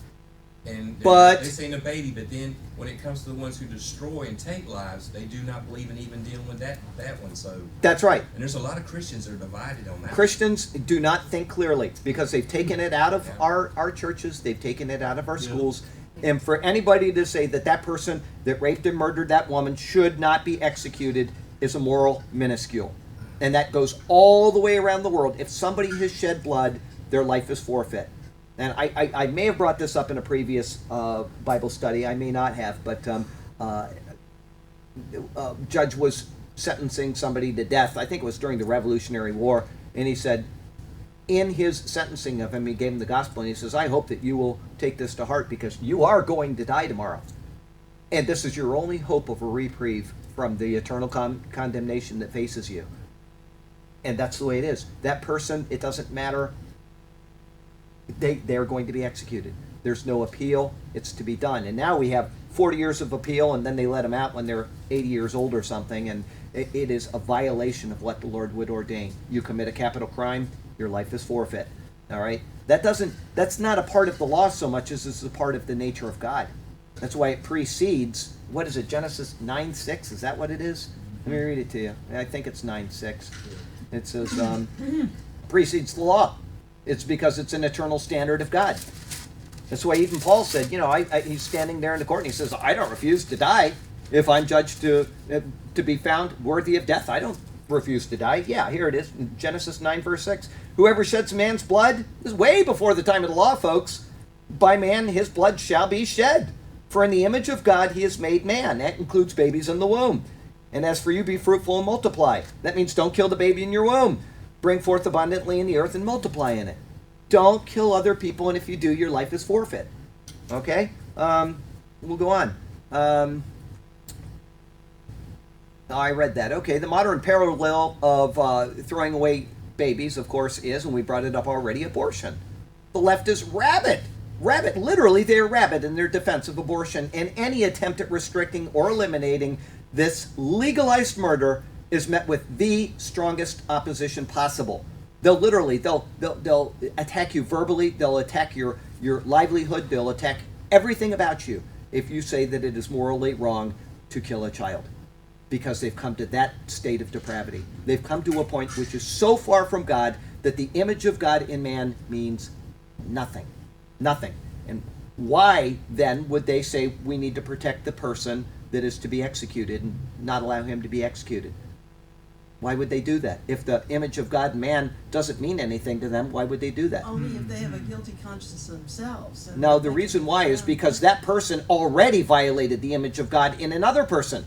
and But- they say no baby. But then when it comes to the ones who destroy and take lives, they do not believe in even dealing with that one. So, That's right. and there's a lot of Christians that are divided on that. Christians do not think clearly, because they've taken it out of our churches, they've taken it out of our schools. And for anybody to say that that person that raped and murdered that woman should not be executed is a moral minuscule. And that goes all the way around the world. If somebody has shed blood, their life is forfeit. And I may have brought this up in a previous Bible study. I may not have, but judge was sentencing somebody to death. I think it was during the Revolutionary War. And he said, in his sentencing of him, he gave him the gospel, and he says, I hope that you will take this to heart, because you are going to die tomorrow. And this is your only hope of a reprieve from the eternal condemnation that faces you. And that's the way it is. That person, it doesn't matter. They're going to be executed. There's no appeal. It's to be done. And now we have 40 years of appeal, and then they let them out when they're 80 years old or something. And it is a violation of what the Lord would ordain. You commit a capital crime, your life is forfeit. All right? That's not a part of the law so much as it's a part of the nature of God. That's why it precedes, what is it, Genesis 9:6? Is that what it is? Let me read it to you. I think it's 9:6. It says, precedes the law. It's because it's an eternal standard of God. That's why even Paul said, he's standing there in the court and he says, I don't refuse to die if I'm judged to be found worthy of death. I don't refuse to die. Yeah, here it is, in Genesis 9:6. Whoever sheds man's blood, this is way before the time of the law, folks. By man his blood shall be shed. For in the image of God he has made man. That includes babies in the womb. And as for you, be fruitful and multiply. That means don't kill the baby in your womb. Bring forth abundantly in the earth and multiply in it. Don't kill other people, and if you do, your life is forfeit. Okay? We'll go on. I read that. Okay, the modern parallel of throwing away babies, of course, is, and we brought it up already, abortion. The left is rabid. Rabid. Literally, they are rabid in their defense of abortion, and any attempt at restricting or eliminating this legalized murder is met with the strongest opposition possible. They'll attack you verbally, they'll attack your livelihood, they'll attack everything about you if you say that it is morally wrong to kill a child. Because they've come to that state of depravity. They've come to a point which is so far from God that the image of God in man means nothing. Nothing. And why then would they say we need to protect the person that is to be executed and not allow him to be executed? Why would they do that? If the image of God in man doesn't mean anything to them, why would they do that? Only if they have a guilty conscience themselves. And No, the they reason can- why is because that person already violated the image of God in another person.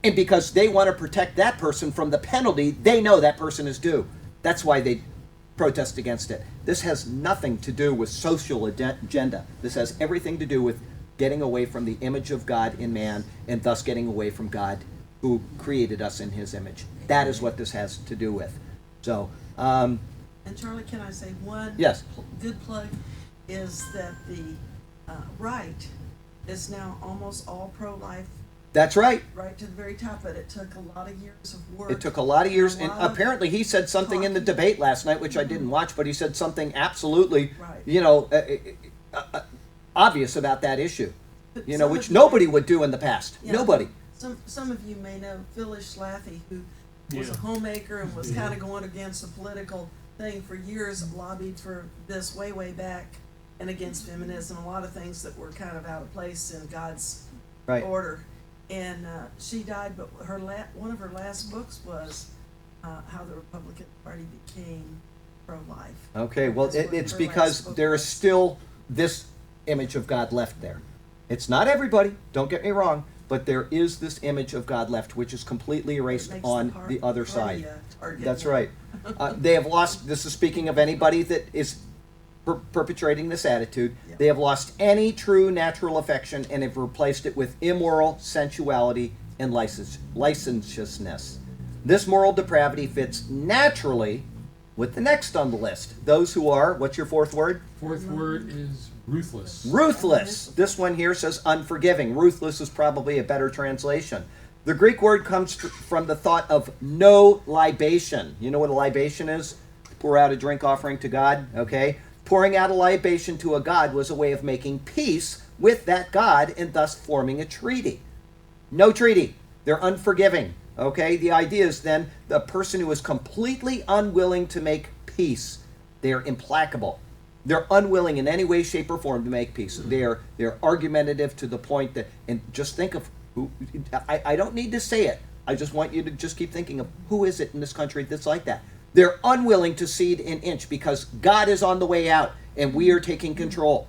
And because they want to protect that person from the penalty they know that person is due. That's why they protest against it. This has nothing to do with social agenda. This has everything to do with getting away from the image of God in man, and thus getting away from God who created us in his image. That is what this has to do with. So, And Charlie, can I say one? Yes. Good plug is that the right is now almost all pro-life. That's right. right to the very top, but it took a lot of years of work. It took a lot of years, A and lot of apparently he said something in the talking. debate last night, which I didn't watch, but he said something absolutely, Right. you know, obvious about that issue. But You know, some which of you- nobody would do in the past. Yeah. Nobody. Some of you may know Phyllis Schlafly, who was Yeah. a homemaker and was kind of going against the political thing for years, lobbied for this way back, and against feminism, a lot of things that were kind of out of place in God's Right. order. And she died, but one of her last books was how the Republican Party became pro-life. Okay, well, That's what it's her because last book there is was. still this image of God left there. It's not everybody, don't get me wrong, but there is this image of God left, which is completely It erased makes on par- the other party, side. target That's more. right. They have lost, this is speaking of anybody that is perpetrating this attitude, Yeah. they have lost any true natural affection and have replaced it with immoral sensuality and licentiousness. This moral depravity fits naturally with the next on the list. Those who are, what's your fourth word? Fourth word is ruthless. Ruthless. This one here says unforgiving. Ruthless is probably a better translation. The Greek word comes from the thought of no libation. You know what a libation is? Pour out a drink offering to God, okay? Pouring out a libation to a god was a way of making peace with that god and thus forming a treaty. No treaty. They're unforgiving, okay? The idea is then the person who is completely unwilling to make peace, they're implacable. They're unwilling in any way, shape, or form to make peace. They're argumentative to the point that, and just think of who, I don't need to say it. I just want you to just keep thinking of who is it in this country that's like that. They're unwilling to cede an inch because God is on the way out and we are taking control.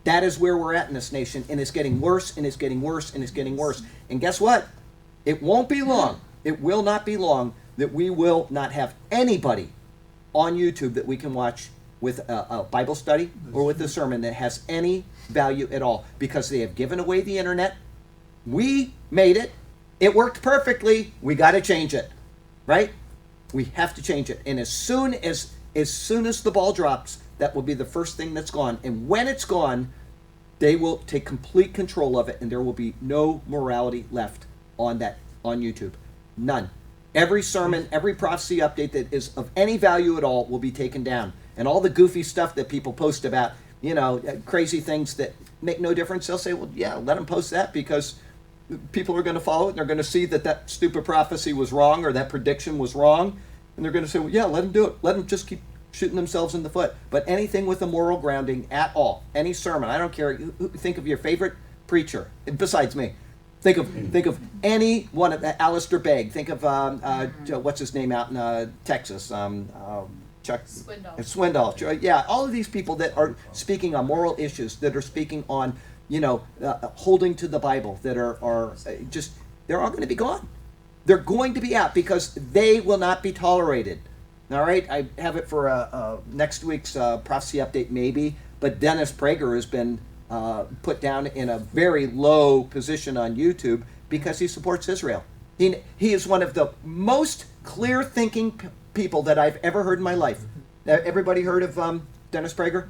That is where we're at in this nation, and it's getting worse, and it's getting worse, and it's getting worse. And guess what? It won't be long. It will not be long that we will not have anybody on YouTube that we can watch with a Bible study or with a sermon that has any value at all, because they have given away the internet. We made it. It worked perfectly. We got to change it, right? We have to change it. And as soon as the ball drops, that will be the first thing that's gone. And when it's gone, they will take complete control of it, and there will be no morality left on YouTube. None. Every sermon, every prophecy update that is of any value at all will be taken down. And all the goofy stuff that people post about, you know, crazy things that make no difference, they'll say, well, yeah, let them post that because people are going to follow it, and they're going to see that that stupid prophecy was wrong or that prediction was wrong, and they're going to say, well, yeah, let them do it. Let them just keep shooting themselves in the foot. But anything with a moral grounding at all, any sermon, I don't care. Think of your favorite preacher besides me. Think of any one of Alistair Begg. Think of what's his name out in Texas, Chuck Swindoll. Yeah, all of these people that are speaking on moral issues, that are speaking on, you know, holding to the Bible, that are just, they're all going to be gone. They're going to be out because they will not be tolerated. All right, I have it for next week's prophecy update maybe, but Dennis Prager has been put down in a very low position on YouTube because he supports Israel. He is one of the most clear-thinking people that I've ever heard in my life. Everybody heard of Dennis Prager?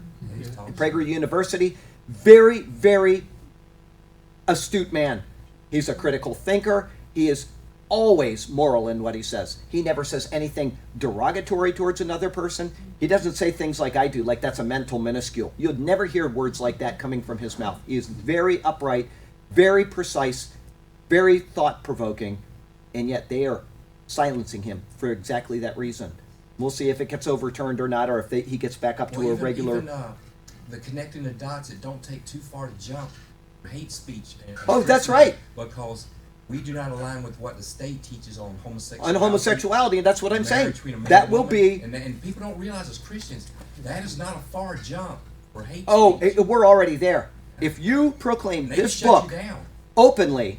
Prager University. Very, very astute man. He's a critical thinker. He is always moral in what he says. He never says anything derogatory towards another person. He doesn't say things like I do, like that's a mental minuscule. You'd never hear words like that coming from his mouth. He is very upright, very precise, very thought-provoking, and yet they are silencing him for exactly that reason. We'll see if it gets overturned or not, or if he gets back up to a regular... the connecting the dots, it don't take too far to jump. Hate speech. Oh, that's right. Because we do not align with what the state teaches on homosexuality. On homosexuality, and that's what I'm saying. Marriage between a man That and will woman. be... And people don't realize as Christians, that is not a far jump for hate Oh, speech. we're already there. If you proclaim They this shut book you down. openly,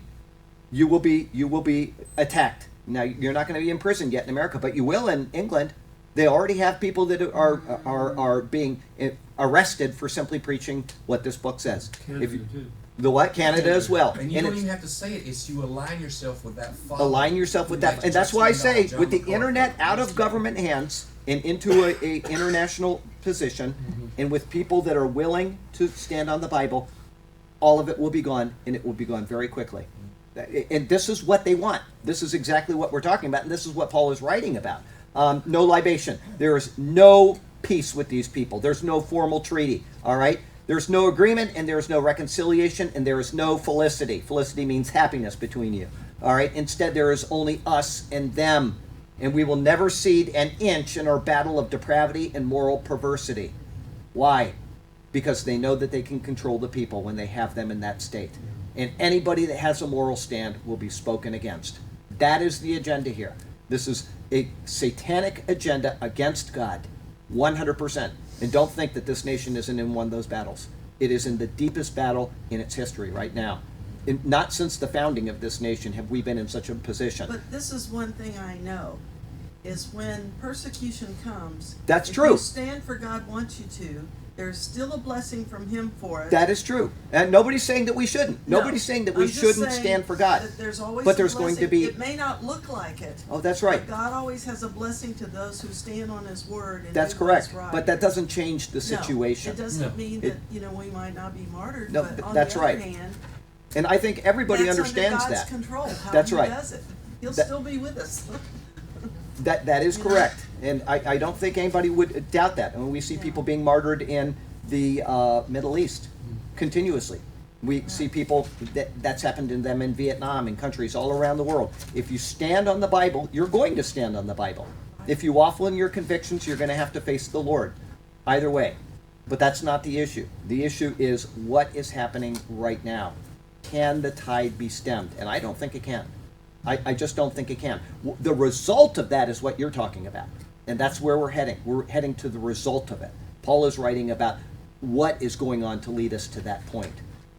you will be attacked. Now, you're not going to be imprisoned yet in America, but you will in England. They already have people that are being arrested for simply preaching what this book says. The what? Canada as well. And you And don't it's, even have to say it. It's you align yourself with that father. align yourself with that, Like and that's why I Justin say, John with the MacArthur. internet out of government hands and into a international position, and with people that are willing to stand on the Bible, all of it will be gone, and it will be gone very quickly. And this is what they want. This is exactly what we're talking about, and this is what Paul is writing about. No libation. There is no peace with these people. There's no formal treaty, all right? There's no agreement, and there's no reconciliation, and there is no felicity. Felicity means happiness between you, all right? Instead, there is only us and them, and we will never cede an inch in our battle of depravity and moral perversity. Why? Because they know that they can control the people when they have them in that state. And anybody that has a moral stand will be spoken against. That is the agenda here. This is a satanic agenda against God, 100%. And don't think that this nation isn't in one of those battles. It is in the deepest battle in its history right now. Not since the founding of this nation have we been in such a position. But this is one thing I know, is when persecution comes. That's if true. you stand for God wants you to, there's still a blessing from Him for it. That is true. And nobody's saying that we shouldn't. No, Nobody's saying that we I'm just shouldn't saying stand for God. that there's always But a there's going to blessing. be... It may not look like it. Oh, that's right. But God always has a blessing to those who stand on His word and That's do what is correct. right. But that doesn't change the No, situation. it doesn't No. mean It- that, we might not be martyred, No, but on that's the other right. hand, And I think everybody that's understands under God's that. control, how That's He right. does it. He'll That- still be with us. That is You know? correct. And I don't think anybody would doubt that. I mean, we see Yeah. people being martyred in the Middle East continuously. We see people, that's happened to them in Vietnam and countries all around the world. If you stand on the Bible, you're going to stand on the Bible. If you waffle in your convictions, you're going to have to face the Lord. Either way. But that's not the issue. The issue is what is happening right now. Can the tide be stemmed? And I don't think it can. I just don't think it can. The result of that is what you're talking about. And that's where we're heading. We're heading to the result of it. Paul is writing about what is going on to lead us to that point.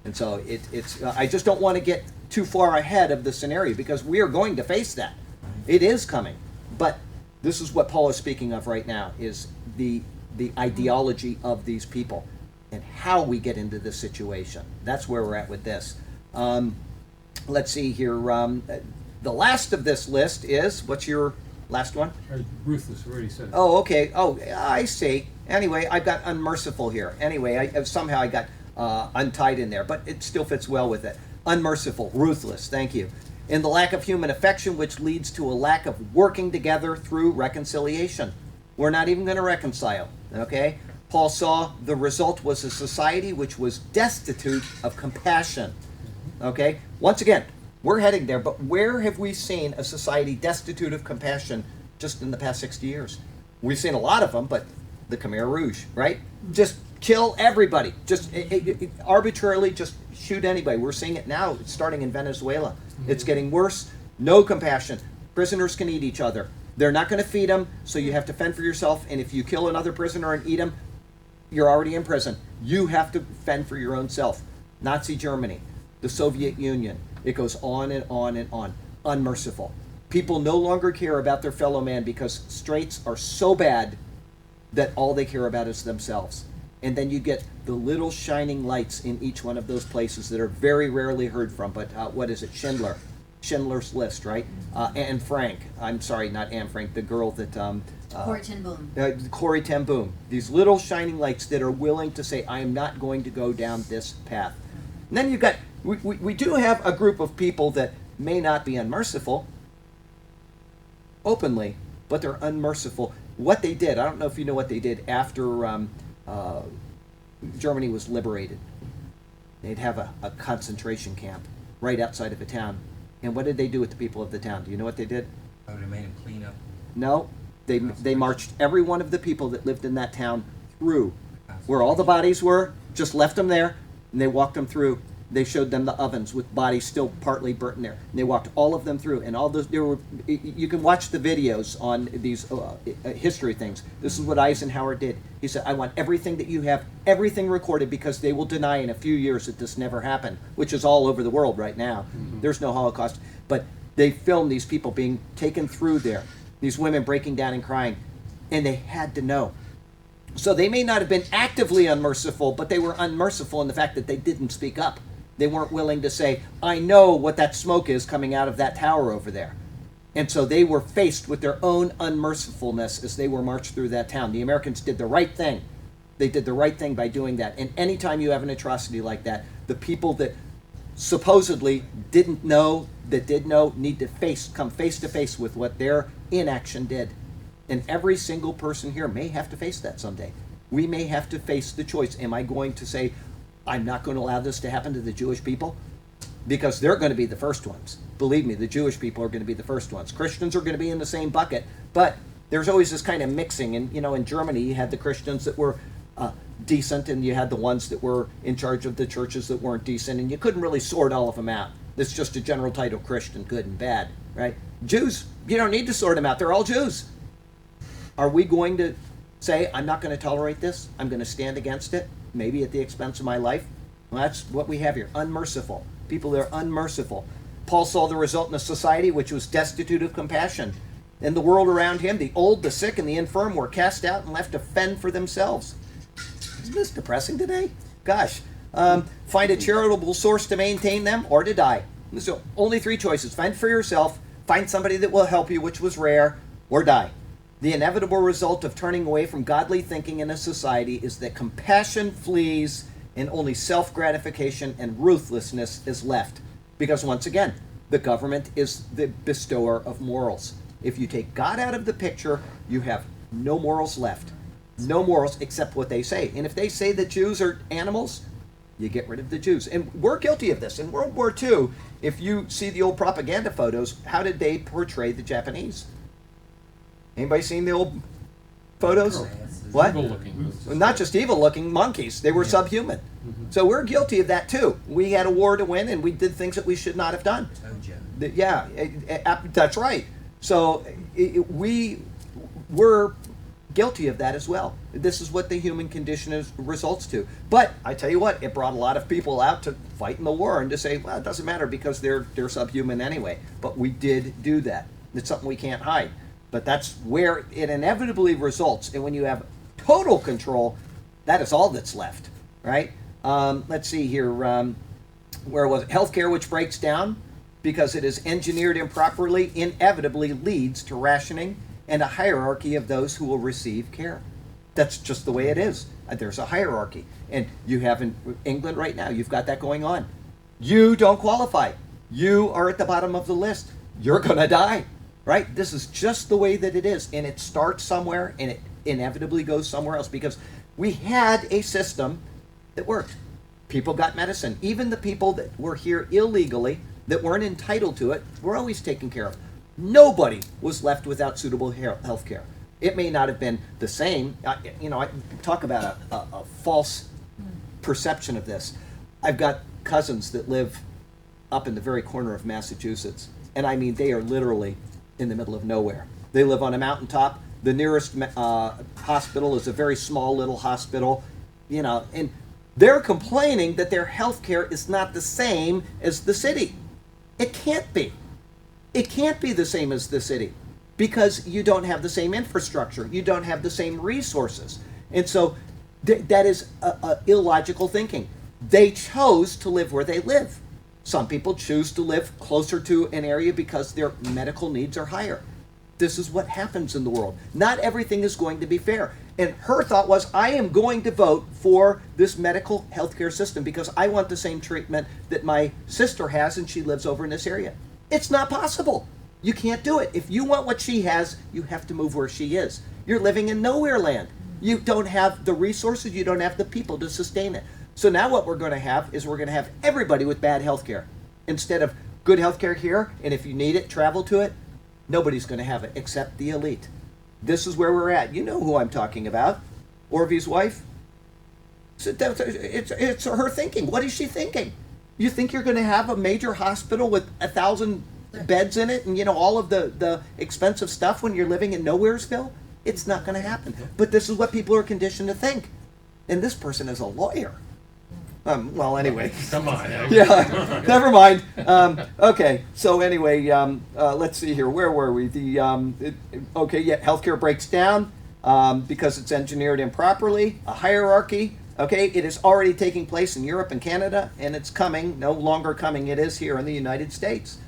And so it's I just don't want to get too far ahead of the scenario because we are going to face that. It is coming. But this is what Paul is speaking of right now, is the ideology of these people and how we get into this situation. That's where we're at with this. Let's see here. The last of this list is, what's your last one? Ruthless, we already said it. Oh, okay. Oh, I see. Anyway, I've got unmerciful here. Anyway, somehow I got untied in there, but it still fits well with it. Unmerciful, ruthless, thank you. In the lack of human affection, which leads to a lack of working together through reconciliation. We're not even going to reconcile, okay? Paul saw the result was a society which was destitute of compassion, okay? Once again, we're heading there, but where have we seen a society destitute of compassion just in the past 60 years? We've seen a lot of them, but the Khmer Rouge, right? Just kill everybody. Just arbitrarily just shoot anybody. We're seeing it now. It's starting in Venezuela. It's getting worse. No compassion. Prisoners can eat each other. They're not going to feed them, so you have to fend for yourself. And if you kill another prisoner and eat him, you're already in prison. You have to fend for your own self. Nazi Germany, the Soviet Union. It goes on and on and on. Unmerciful. People no longer care about their fellow man because straits are so bad that all they care about is themselves. And then you get the little shining lights in each one of those places that are very rarely heard from. But what is it? Schindler's List, right? Anne Frank. I'm sorry, not Anne Frank. The girl that... Corrie ten Boom. Corrie ten Boom. These little shining lights that are willing to say, I am not going to go down this path. And then you've got... We do have a group of people that may not be unmerciful openly, but they're unmerciful. What they did, I don't know if you know what they did after Germany was liberated. They'd have a concentration camp right outside of a town. And what did they do with the people of the town? Do you know what they did? Oh, they made him clean up. No, they marched every one of the people that lived in that town through where all the bodies were, just left them there, and they walked them through. They showed them the ovens with bodies still partly burnt in there. And they walked all of them through. And all those, you can watch the videos on these history things. This is what Eisenhower did. He said, I want everything that you have, everything recorded, because they will deny in a few years that this never happened, which is all over the world right now. Mm-hmm. There's no Holocaust. But they filmed these people being taken through there, these women breaking down and crying. And they had to know. So they may not have been actively unmerciful, but they were unmerciful in the fact that they didn't speak up. They weren't willing to say, I know what that smoke is coming out of that tower over there. And so they were faced with their own unmercifulness as they were marched through that town. The Americans did the right thing. They did the right thing by doing that. And anytime you have an atrocity like that, the people that supposedly didn't know, that did know, need to come face to face with what their inaction did. And every single person here may have to face that someday. We may have to face the choice. Am I going to say, I'm not going to allow this to happen to the Jewish people? Because they're going to be the first ones. Believe me, the Jewish people are going to be the first ones. Christians are going to be in the same bucket, but there's always this kind of mixing. And, in Germany, you had the Christians that were decent, and you had the ones that were in charge of the churches that weren't decent, and you couldn't really sort all of them out. That's just a general title, Christian, good and bad, right? Jews, you don't need to sort them out. They're all Jews. Are we going to say, I'm not going to tolerate this? I'm going to stand against it, maybe at the expense of my life? Well, that's what we have here, unmerciful. People that are unmerciful. Paul saw the result in a society which was destitute of compassion. In the world around him, the old, the sick, and the infirm were cast out and left to fend for themselves. Isn't this depressing today? Gosh. Find a charitable source to maintain them or to die. So only three choices. Find for yourself, find somebody that will help you, which was rare, or die. The inevitable result of turning away from godly thinking in a society is that compassion flees and only self-gratification and ruthlessness is left. Because once again, the government is the bestower of morals. If you take God out of the picture, you have no morals left. No morals except what they say. And if they say that Jews are animals, you get rid of the Jews. And we're guilty of this. In World War II, if you see the old propaganda photos, how did they portray the Japanese? Anybody seen the old photos? What? Evil-looking. Not just evil-looking, monkeys. They were subhuman. So we're guilty of that too. We had a war to win, and we did things that we should not have done. Yeah, that's right. So we were guilty of that as well. This is what the human condition results to. But I tell you what, it brought a lot of people out to fight in the war and to say, well, it doesn't matter because they're subhuman anyway. But we did do that. It's something we can't hide. But that's where it inevitably results. And when you have total control, that is all that's left, right? Let's see here. Where was it? Healthcare, which breaks down because it is engineered improperly, inevitably leads to rationing and a hierarchy of those who will receive care. That's just the way it is. There's a hierarchy. And you have in England right now, you've got that going on. You don't qualify. You are at the bottom of the list. You're going to die, right? This is just the way that it is. And it starts somewhere and it inevitably goes somewhere else because we had a system that worked. People got medicine. Even the people that were here illegally, that weren't entitled to it, were always taken care of. Nobody was left without suitable health care. It may not have been the same. I talk about a false perception of this. I've got cousins that live up in the very corner of Massachusetts. And I mean, they are literally in the middle of nowhere. They live on a mountaintop. The nearest hospital is a very small little hospital, and they're complaining that their health care is not the same as the city. It can't be. It can't be the same as the city because you don't have the same infrastructure. You don't have the same resources. And so that is illogical thinking. They chose to live where they live. Some people choose to live closer to an area because their medical needs are higher. This is what happens in the world. Not everything is going to be fair. And her thought was, I am going to vote for this medical healthcare system because I want the same treatment that my sister has and she lives over in this area. It's not possible. You can't do it. If you want what she has, you have to move where she is. You're living in nowhere land. You don't have the resources, you don't have the people to sustain it. So now what we're going to have is we're going to have everybody with bad health care. Instead of good health care here, and if you need it, travel to it, nobody's going to have it except the elite. This is where we're at. You know who I'm talking about. Orvie's wife. So it's her thinking. What is she thinking? You think you're going to have a major hospital with 1,000 beds in it and all of the expensive stuff when you're living in Nowheresville? It's not going to happen. But this is what people are conditioned to think. And this person is a lawyer. Well, anyway. Come on. Yeah, never mind. Okay, so anyway, let's see here. Where were we? Healthcare breaks down because it's engineered improperly. A hierarchy. Okay, it is already taking place in Europe and Canada, and it's coming, no longer coming, it is here in the United States.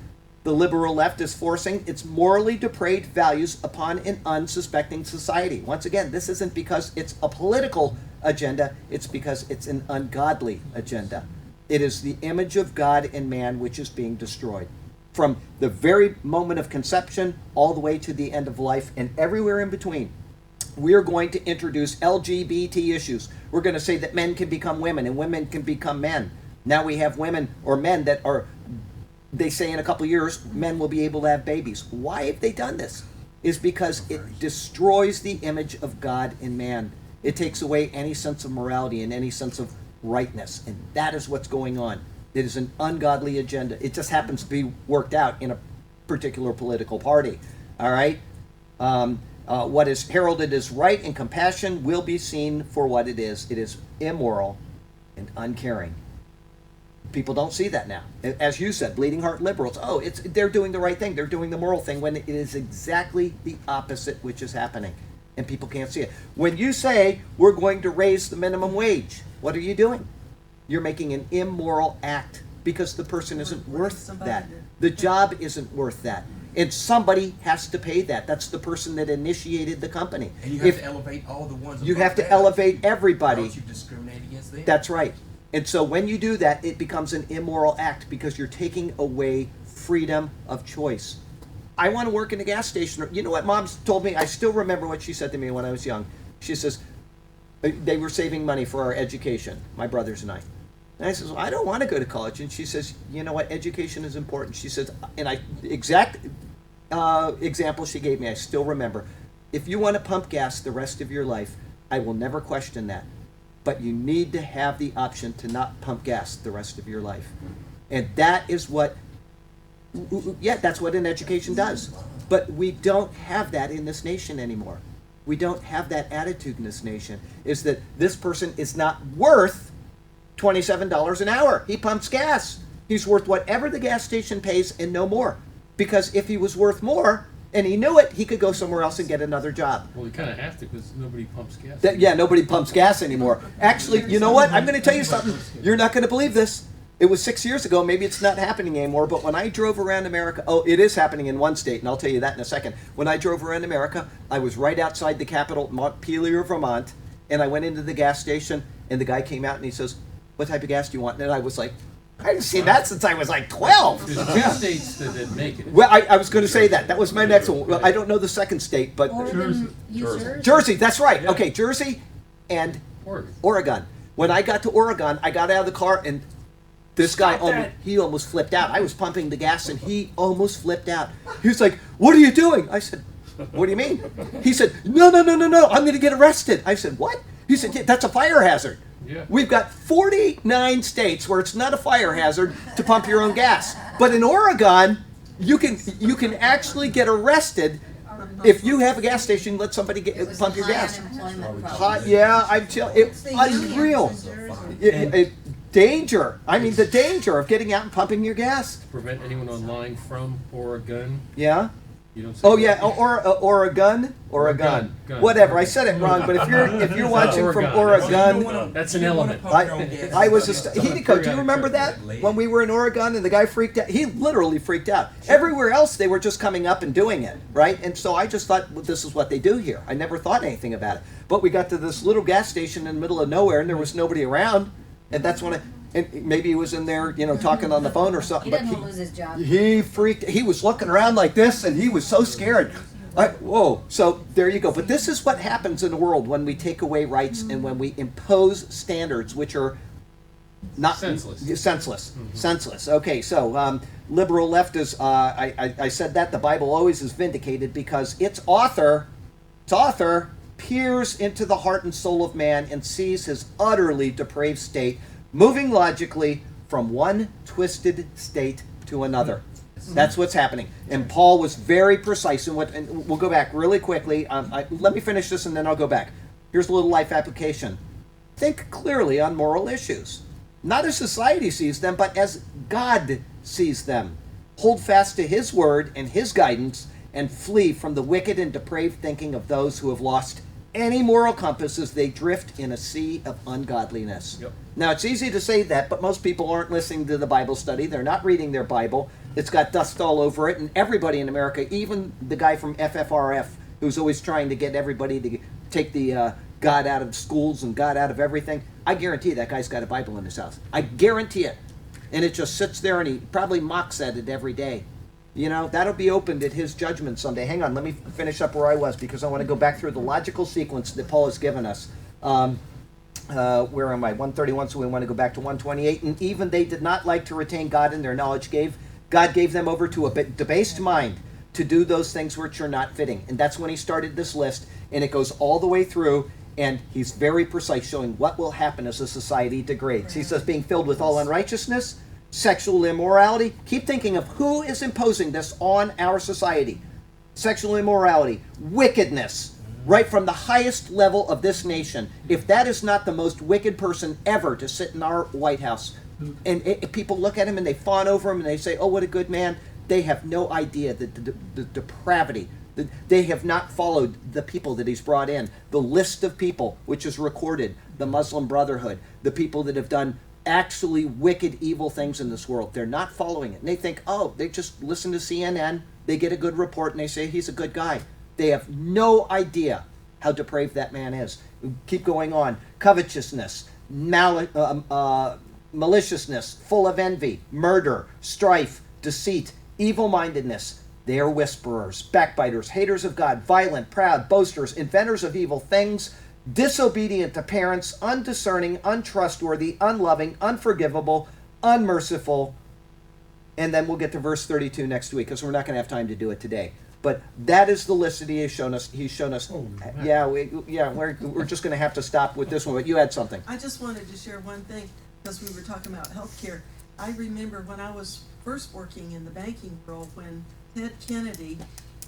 The liberal left is forcing its morally depraved values upon an unsuspecting society. Once again, this isn't because it's a political agenda, it's because it's an ungodly agenda. It is the image of God in man which is being destroyed. From the very moment of conception all the way to the end of life and everywhere in between. We are going to introduce LGBT issues. We're going to say that men can become women and women can become men. Now we have women or men that are, they say in a couple of years, men will be able to have babies. Why have they done this? Is because it destroys the image of God in man. It takes away any sense of morality and any sense of rightness. And that is what's going on. It is an ungodly agenda. It just happens to be worked out in a particular political party. All right? What is heralded as right and compassion will be seen for what it is. It is immoral and uncaring. People don't see that now. As you said, bleeding heart liberals. Oh, they're doing the right thing. They're doing the moral thing when it is exactly the opposite which is happening. And people can't see it. When you say we're going to raise the minimum wage, what are you doing? You're making an immoral act because the person isn't worth that. The job isn't worth that. And somebody has to pay that. That's the person that initiated the company. And you have to elevate all the ones. You above have to that. elevate everybody. Don't you discriminate against them? That's right. And so when you do that, it becomes an immoral act because you're taking away freedom of choice. I want to work in a gas station. You know what Mom's told me? I still remember what she said to me when I was young. She says, they were saving money for our education, my brothers and I. And I says, well, I don't want to go to college. And she says, you know what? Education is important. She says, and exact example she gave me, I still remember. If you want to pump gas the rest of your life, I will never question that. But you need to have the option to not pump gas the rest of your life. And that is what, that's what an education does. But we don't have that in this nation anymore. We don't have that attitude in this nation, is that this person is not worth $27 an hour. He pumps gas. He's worth whatever the gas station pays and no more. Because if he was worth more, and he knew it, he could go somewhere else and get another job. Well, we kind of have to because nobody pumps gas. Nobody pumps gas anymore. Actually, you know what? I'm going to tell you something. You're not going to believe this. It was 6 years ago. Maybe it's not happening anymore. But when I drove around America, it is happening in one state, and I'll tell you that in a second. When I drove around America, I was right outside the capital, Montpelier, Vermont, and I went into the gas station, and the guy came out and he says, "What type of gas do you want?" And I was like, I haven't seen that since I was like 12. There's two states that make it. Well, I was going to say that. That was my next one. Well, I don't know the second state, but Oregon users. Jersey, that's right. Yeah. Okay, Jersey and Oregon. Oregon. When I got to Oregon, I got out of the car and this guy Stop almost flipped out. I was pumping the gas and he almost flipped out. He was like, "What are you doing?" I said, "What do you mean?" He said, No, I'm going to get arrested." I said, "What?" He said, "Yeah, that's a fire hazard." Yeah. We've got 49 states where it's not a fire hazard to pump your own gas. But in Oregon, you can actually get arrested if you have a gas station, let somebody It was pump the your high gas. unemployment Hot, problem. yeah, I'm telling it's The unreal. unions in Jersey. Danger. I mean, the danger of getting out and pumping your gas. Prevent anyone online from Oregon. Yeah. You don't say Oh yeah, that. or a gun, or a gun. Gun. Whatever. I said it wrong, but if you're watching from Oregon, That's an element. I was Hideko, do you remember that when we were in Oregon and the guy freaked out? He literally freaked out. Everywhere else they were just coming up and doing it, right? And so I just thought, well, this is what they do here. I never thought anything about it. But we got to this little gas station in the middle of nowhere and there was nobody around, and that's when and maybe he was in there, talking on the phone or something. He But doesn't want to lose his job. he freaked. He was looking around like this, and he was so scared. Whoa! So there you go. But this is what happens in the world when we take away rights and when we impose standards which are not Senseless. Senseless. Okay, so liberal left is. I said that the Bible always is vindicated because its author peers into the heart and soul of man and sees his utterly depraved state, moving logically from one twisted state to another. That's what's happening. And Paul was very precise in what, and we'll go back really quickly. Let me finish this and then I'll go back. Here's a little life application. Think clearly on moral issues. Not as society sees them, but as God sees them. Hold fast to his word and his guidance and flee from the wicked and depraved thinking of those who have lost any moral compass as they drift in a sea of ungodliness. Yep. Now, it's easy to say that, but most people aren't listening to the Bible study. They're not reading their Bible. It's got dust all over it, and everybody in America, even the guy from FFRF, who's always trying to get everybody to take the God out of schools and God out of everything. I guarantee that guy's got a Bible in his house. I guarantee it. And it just sits there and he probably mocks at it every day. You know, that'll be opened at his judgment someday. Hang on, let me finish up where I was because I want to go back through the logical sequence that Paul has given us. Where am I? 131, so we want to go back to 128. And even they did not like to retain God in their knowledge. God gave them over to a debased mind to do those things which are not fitting. And that's when he started this list. And it goes all the way through. And he's very precise, showing what will happen as a society degrades. He says being filled with all unrighteousness, sexual immorality. Keep thinking of who is imposing this on our society. Sexual immorality, wickedness, right from the highest level of this nation. If that is not the most wicked person ever to sit in our White House, and people look at him and they fawn over him and they say, oh, what a good man, they have no idea the depravity. They have not followed the people that he's brought in. The list of people which is recorded, the Muslim Brotherhood, the people that have done actually wicked, evil things in this world. They're not following it. And they think, oh, they just listen to CNN, they get a good report, and they say he's a good guy. They have no idea how depraved that man is. Keep going on. Covetousness, maliciousness, full of envy, murder, strife, deceit, evil-mindedness. They are whisperers, backbiters, haters of God, violent, proud, boasters, inventors of evil things, disobedient to parents, undiscerning, untrustworthy, unloving, unforgivable, unmerciful. And then we'll get to verse 32 next week because we're not going to have time to do it today. But that is the list that he has shown us. He's shown us. We're just going to have to stop with this one. But you had something. I just wanted to share one thing because we were talking about healthcare. I remember when I was first working in the banking world when Ted Kennedy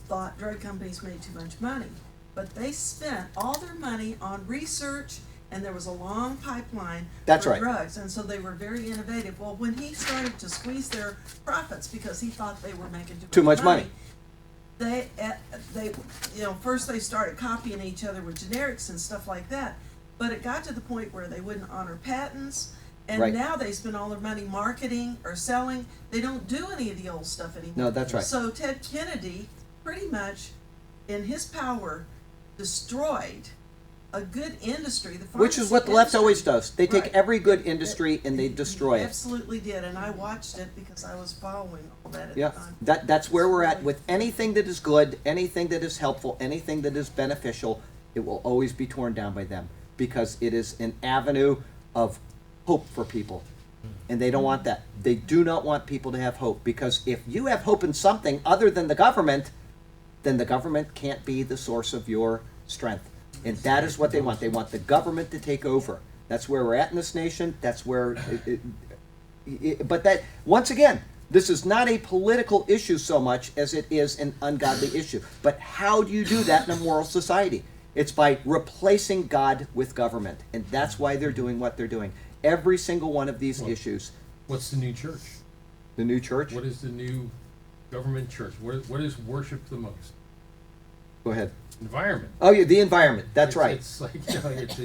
thought drug companies made too much money. But they spent all their money on research, and there was a long pipeline for drugs, and so they were very innovative. Well, when he started to squeeze their profits because he thought they were making too much money, they first they started copying each other with generics and stuff like that. But it got to the point where they wouldn't honor patents, and now they spend all their money marketing or selling. They don't do any of the old stuff anymore. No, that's right. So Ted Kennedy, pretty much, in his power, destroyed a good industry, the which is what the left always does. They take Right. every good industry and they destroy it. Absolutely did, and I watched it because I was following all that at Yeah, the time. that's where we're at with anything that is good, anything that is helpful, anything that is beneficial. It will always be torn down by them because it is an avenue of hope for people, and they don't want that. They do not want people to have hope because if you have hope in something other than the government, then the government can't be the source of your strength. And that is what they want. They want the government to take over. That's where we're at in this nation. That's where but that, once again, this is not a political issue so much as it is an ungodly issue. But how do you do that in a moral society? It's by replacing God with government. And that's why they're doing what they're doing. Every single one of these issues. What's the new church? The new church? What is the new government church? What is worshipped the most? Go ahead. Environment. Oh, yeah, the environment. That's right. It's like,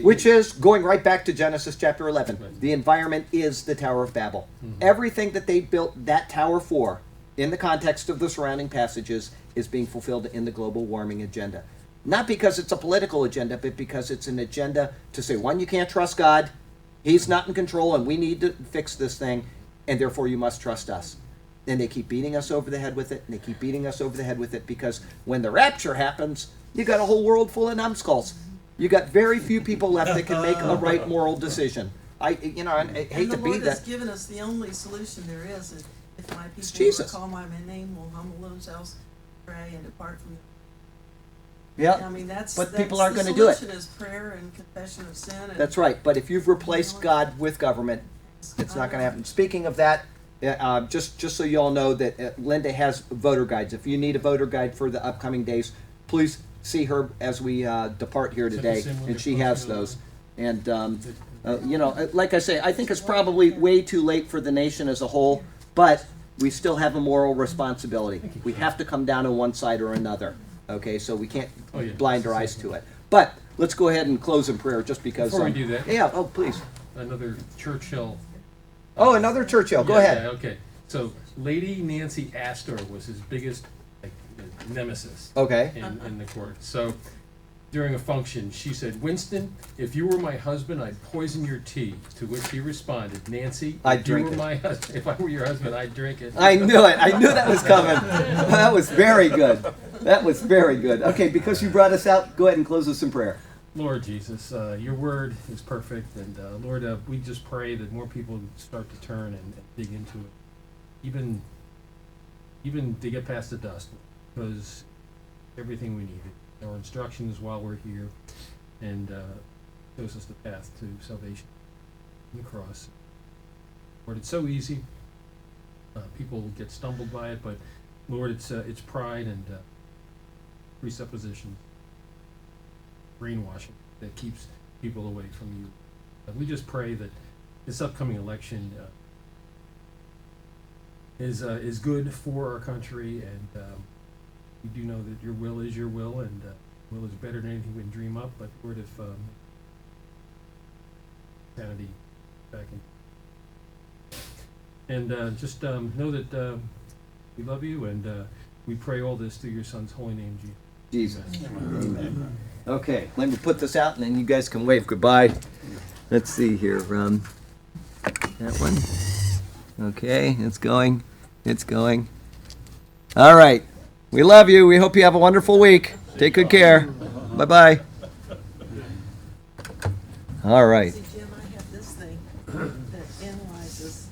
Which is going right back to Genesis chapter 11. Right. The environment is the Tower of Babel. Everything that they built that tower for, in the context of the surrounding passages, is being fulfilled in the global warming agenda. Not because it's a political agenda, but because it's an agenda to say, one, you can't trust God. He's not in control, and we need to fix this thing, and therefore you must trust us. And they keep beating us over the head with it, and they keep beating us over the head with it, because when the rapture happens, you got a whole world full of numbskulls. You got very few people left that can make a right moral decision. I hate And to the be Lord has that. given us the only solution there is if my people will Jesus. call my name, will humble themselves, pray, and depart from Yeah, I mean, that's but that's people aren't the going to do it. solution is prayer and confession of sin. And That's right. But if you've replaced God with government, it's not going to happen. Speaking of that, just so you all know that Linda has voter guides. If you need a voter guide for the upcoming days, please see her as we depart here today, Send us in when and they're she close has to the- those. And like I say, I think it's probably way too late for the nation as a whole, but we still have a moral responsibility. We have to come down on one side or another. Okay, so we can't Oh, yeah. blind our eyes to it. But let's go ahead and close in prayer, just because. Before we do that. Yeah. Oh, please. Another Churchill. Oh, another Churchill. Go Yeah, ahead. yeah, okay. So Lady Nancy Astor was his biggest nemesis Okay. in the court. So during a function, she said, "Winston, if you were my husband, I'd poison your tea." To which he responded, "Nancy, I'd if you drink were it." my husband, if I were your husband, I'd drink it." I knew it. I knew that was coming. That was very good. That was very good. Okay, because you brought us out, go ahead and close us in prayer. Lord Jesus, your word is perfect, and Lord, we just pray that more people start to turn and dig into it, even to get past the dust, because everything we need. Our instructions while we're here, and shows us the path to salvation on the cross. Lord, it's so easy. People get stumbled by it, but Lord, it's pride and presuppositions, brainwashing that keeps people away from you. We just pray that this upcoming election is good for our country, and we do know that your will is your will, and will is better than anything we can dream up. But Lord, if sanity back in, and just know that we love you, and we pray all this through your Son's holy name, Jesus. Jesus. Amen. Okay, let me put this out, and then you guys can wave goodbye. Let's see here. That one. Okay, it's going. It's going. All right. We love you. We hope you have a wonderful week. Take good care. Bye-bye. All right. See, Jim, I have this thing that analyzes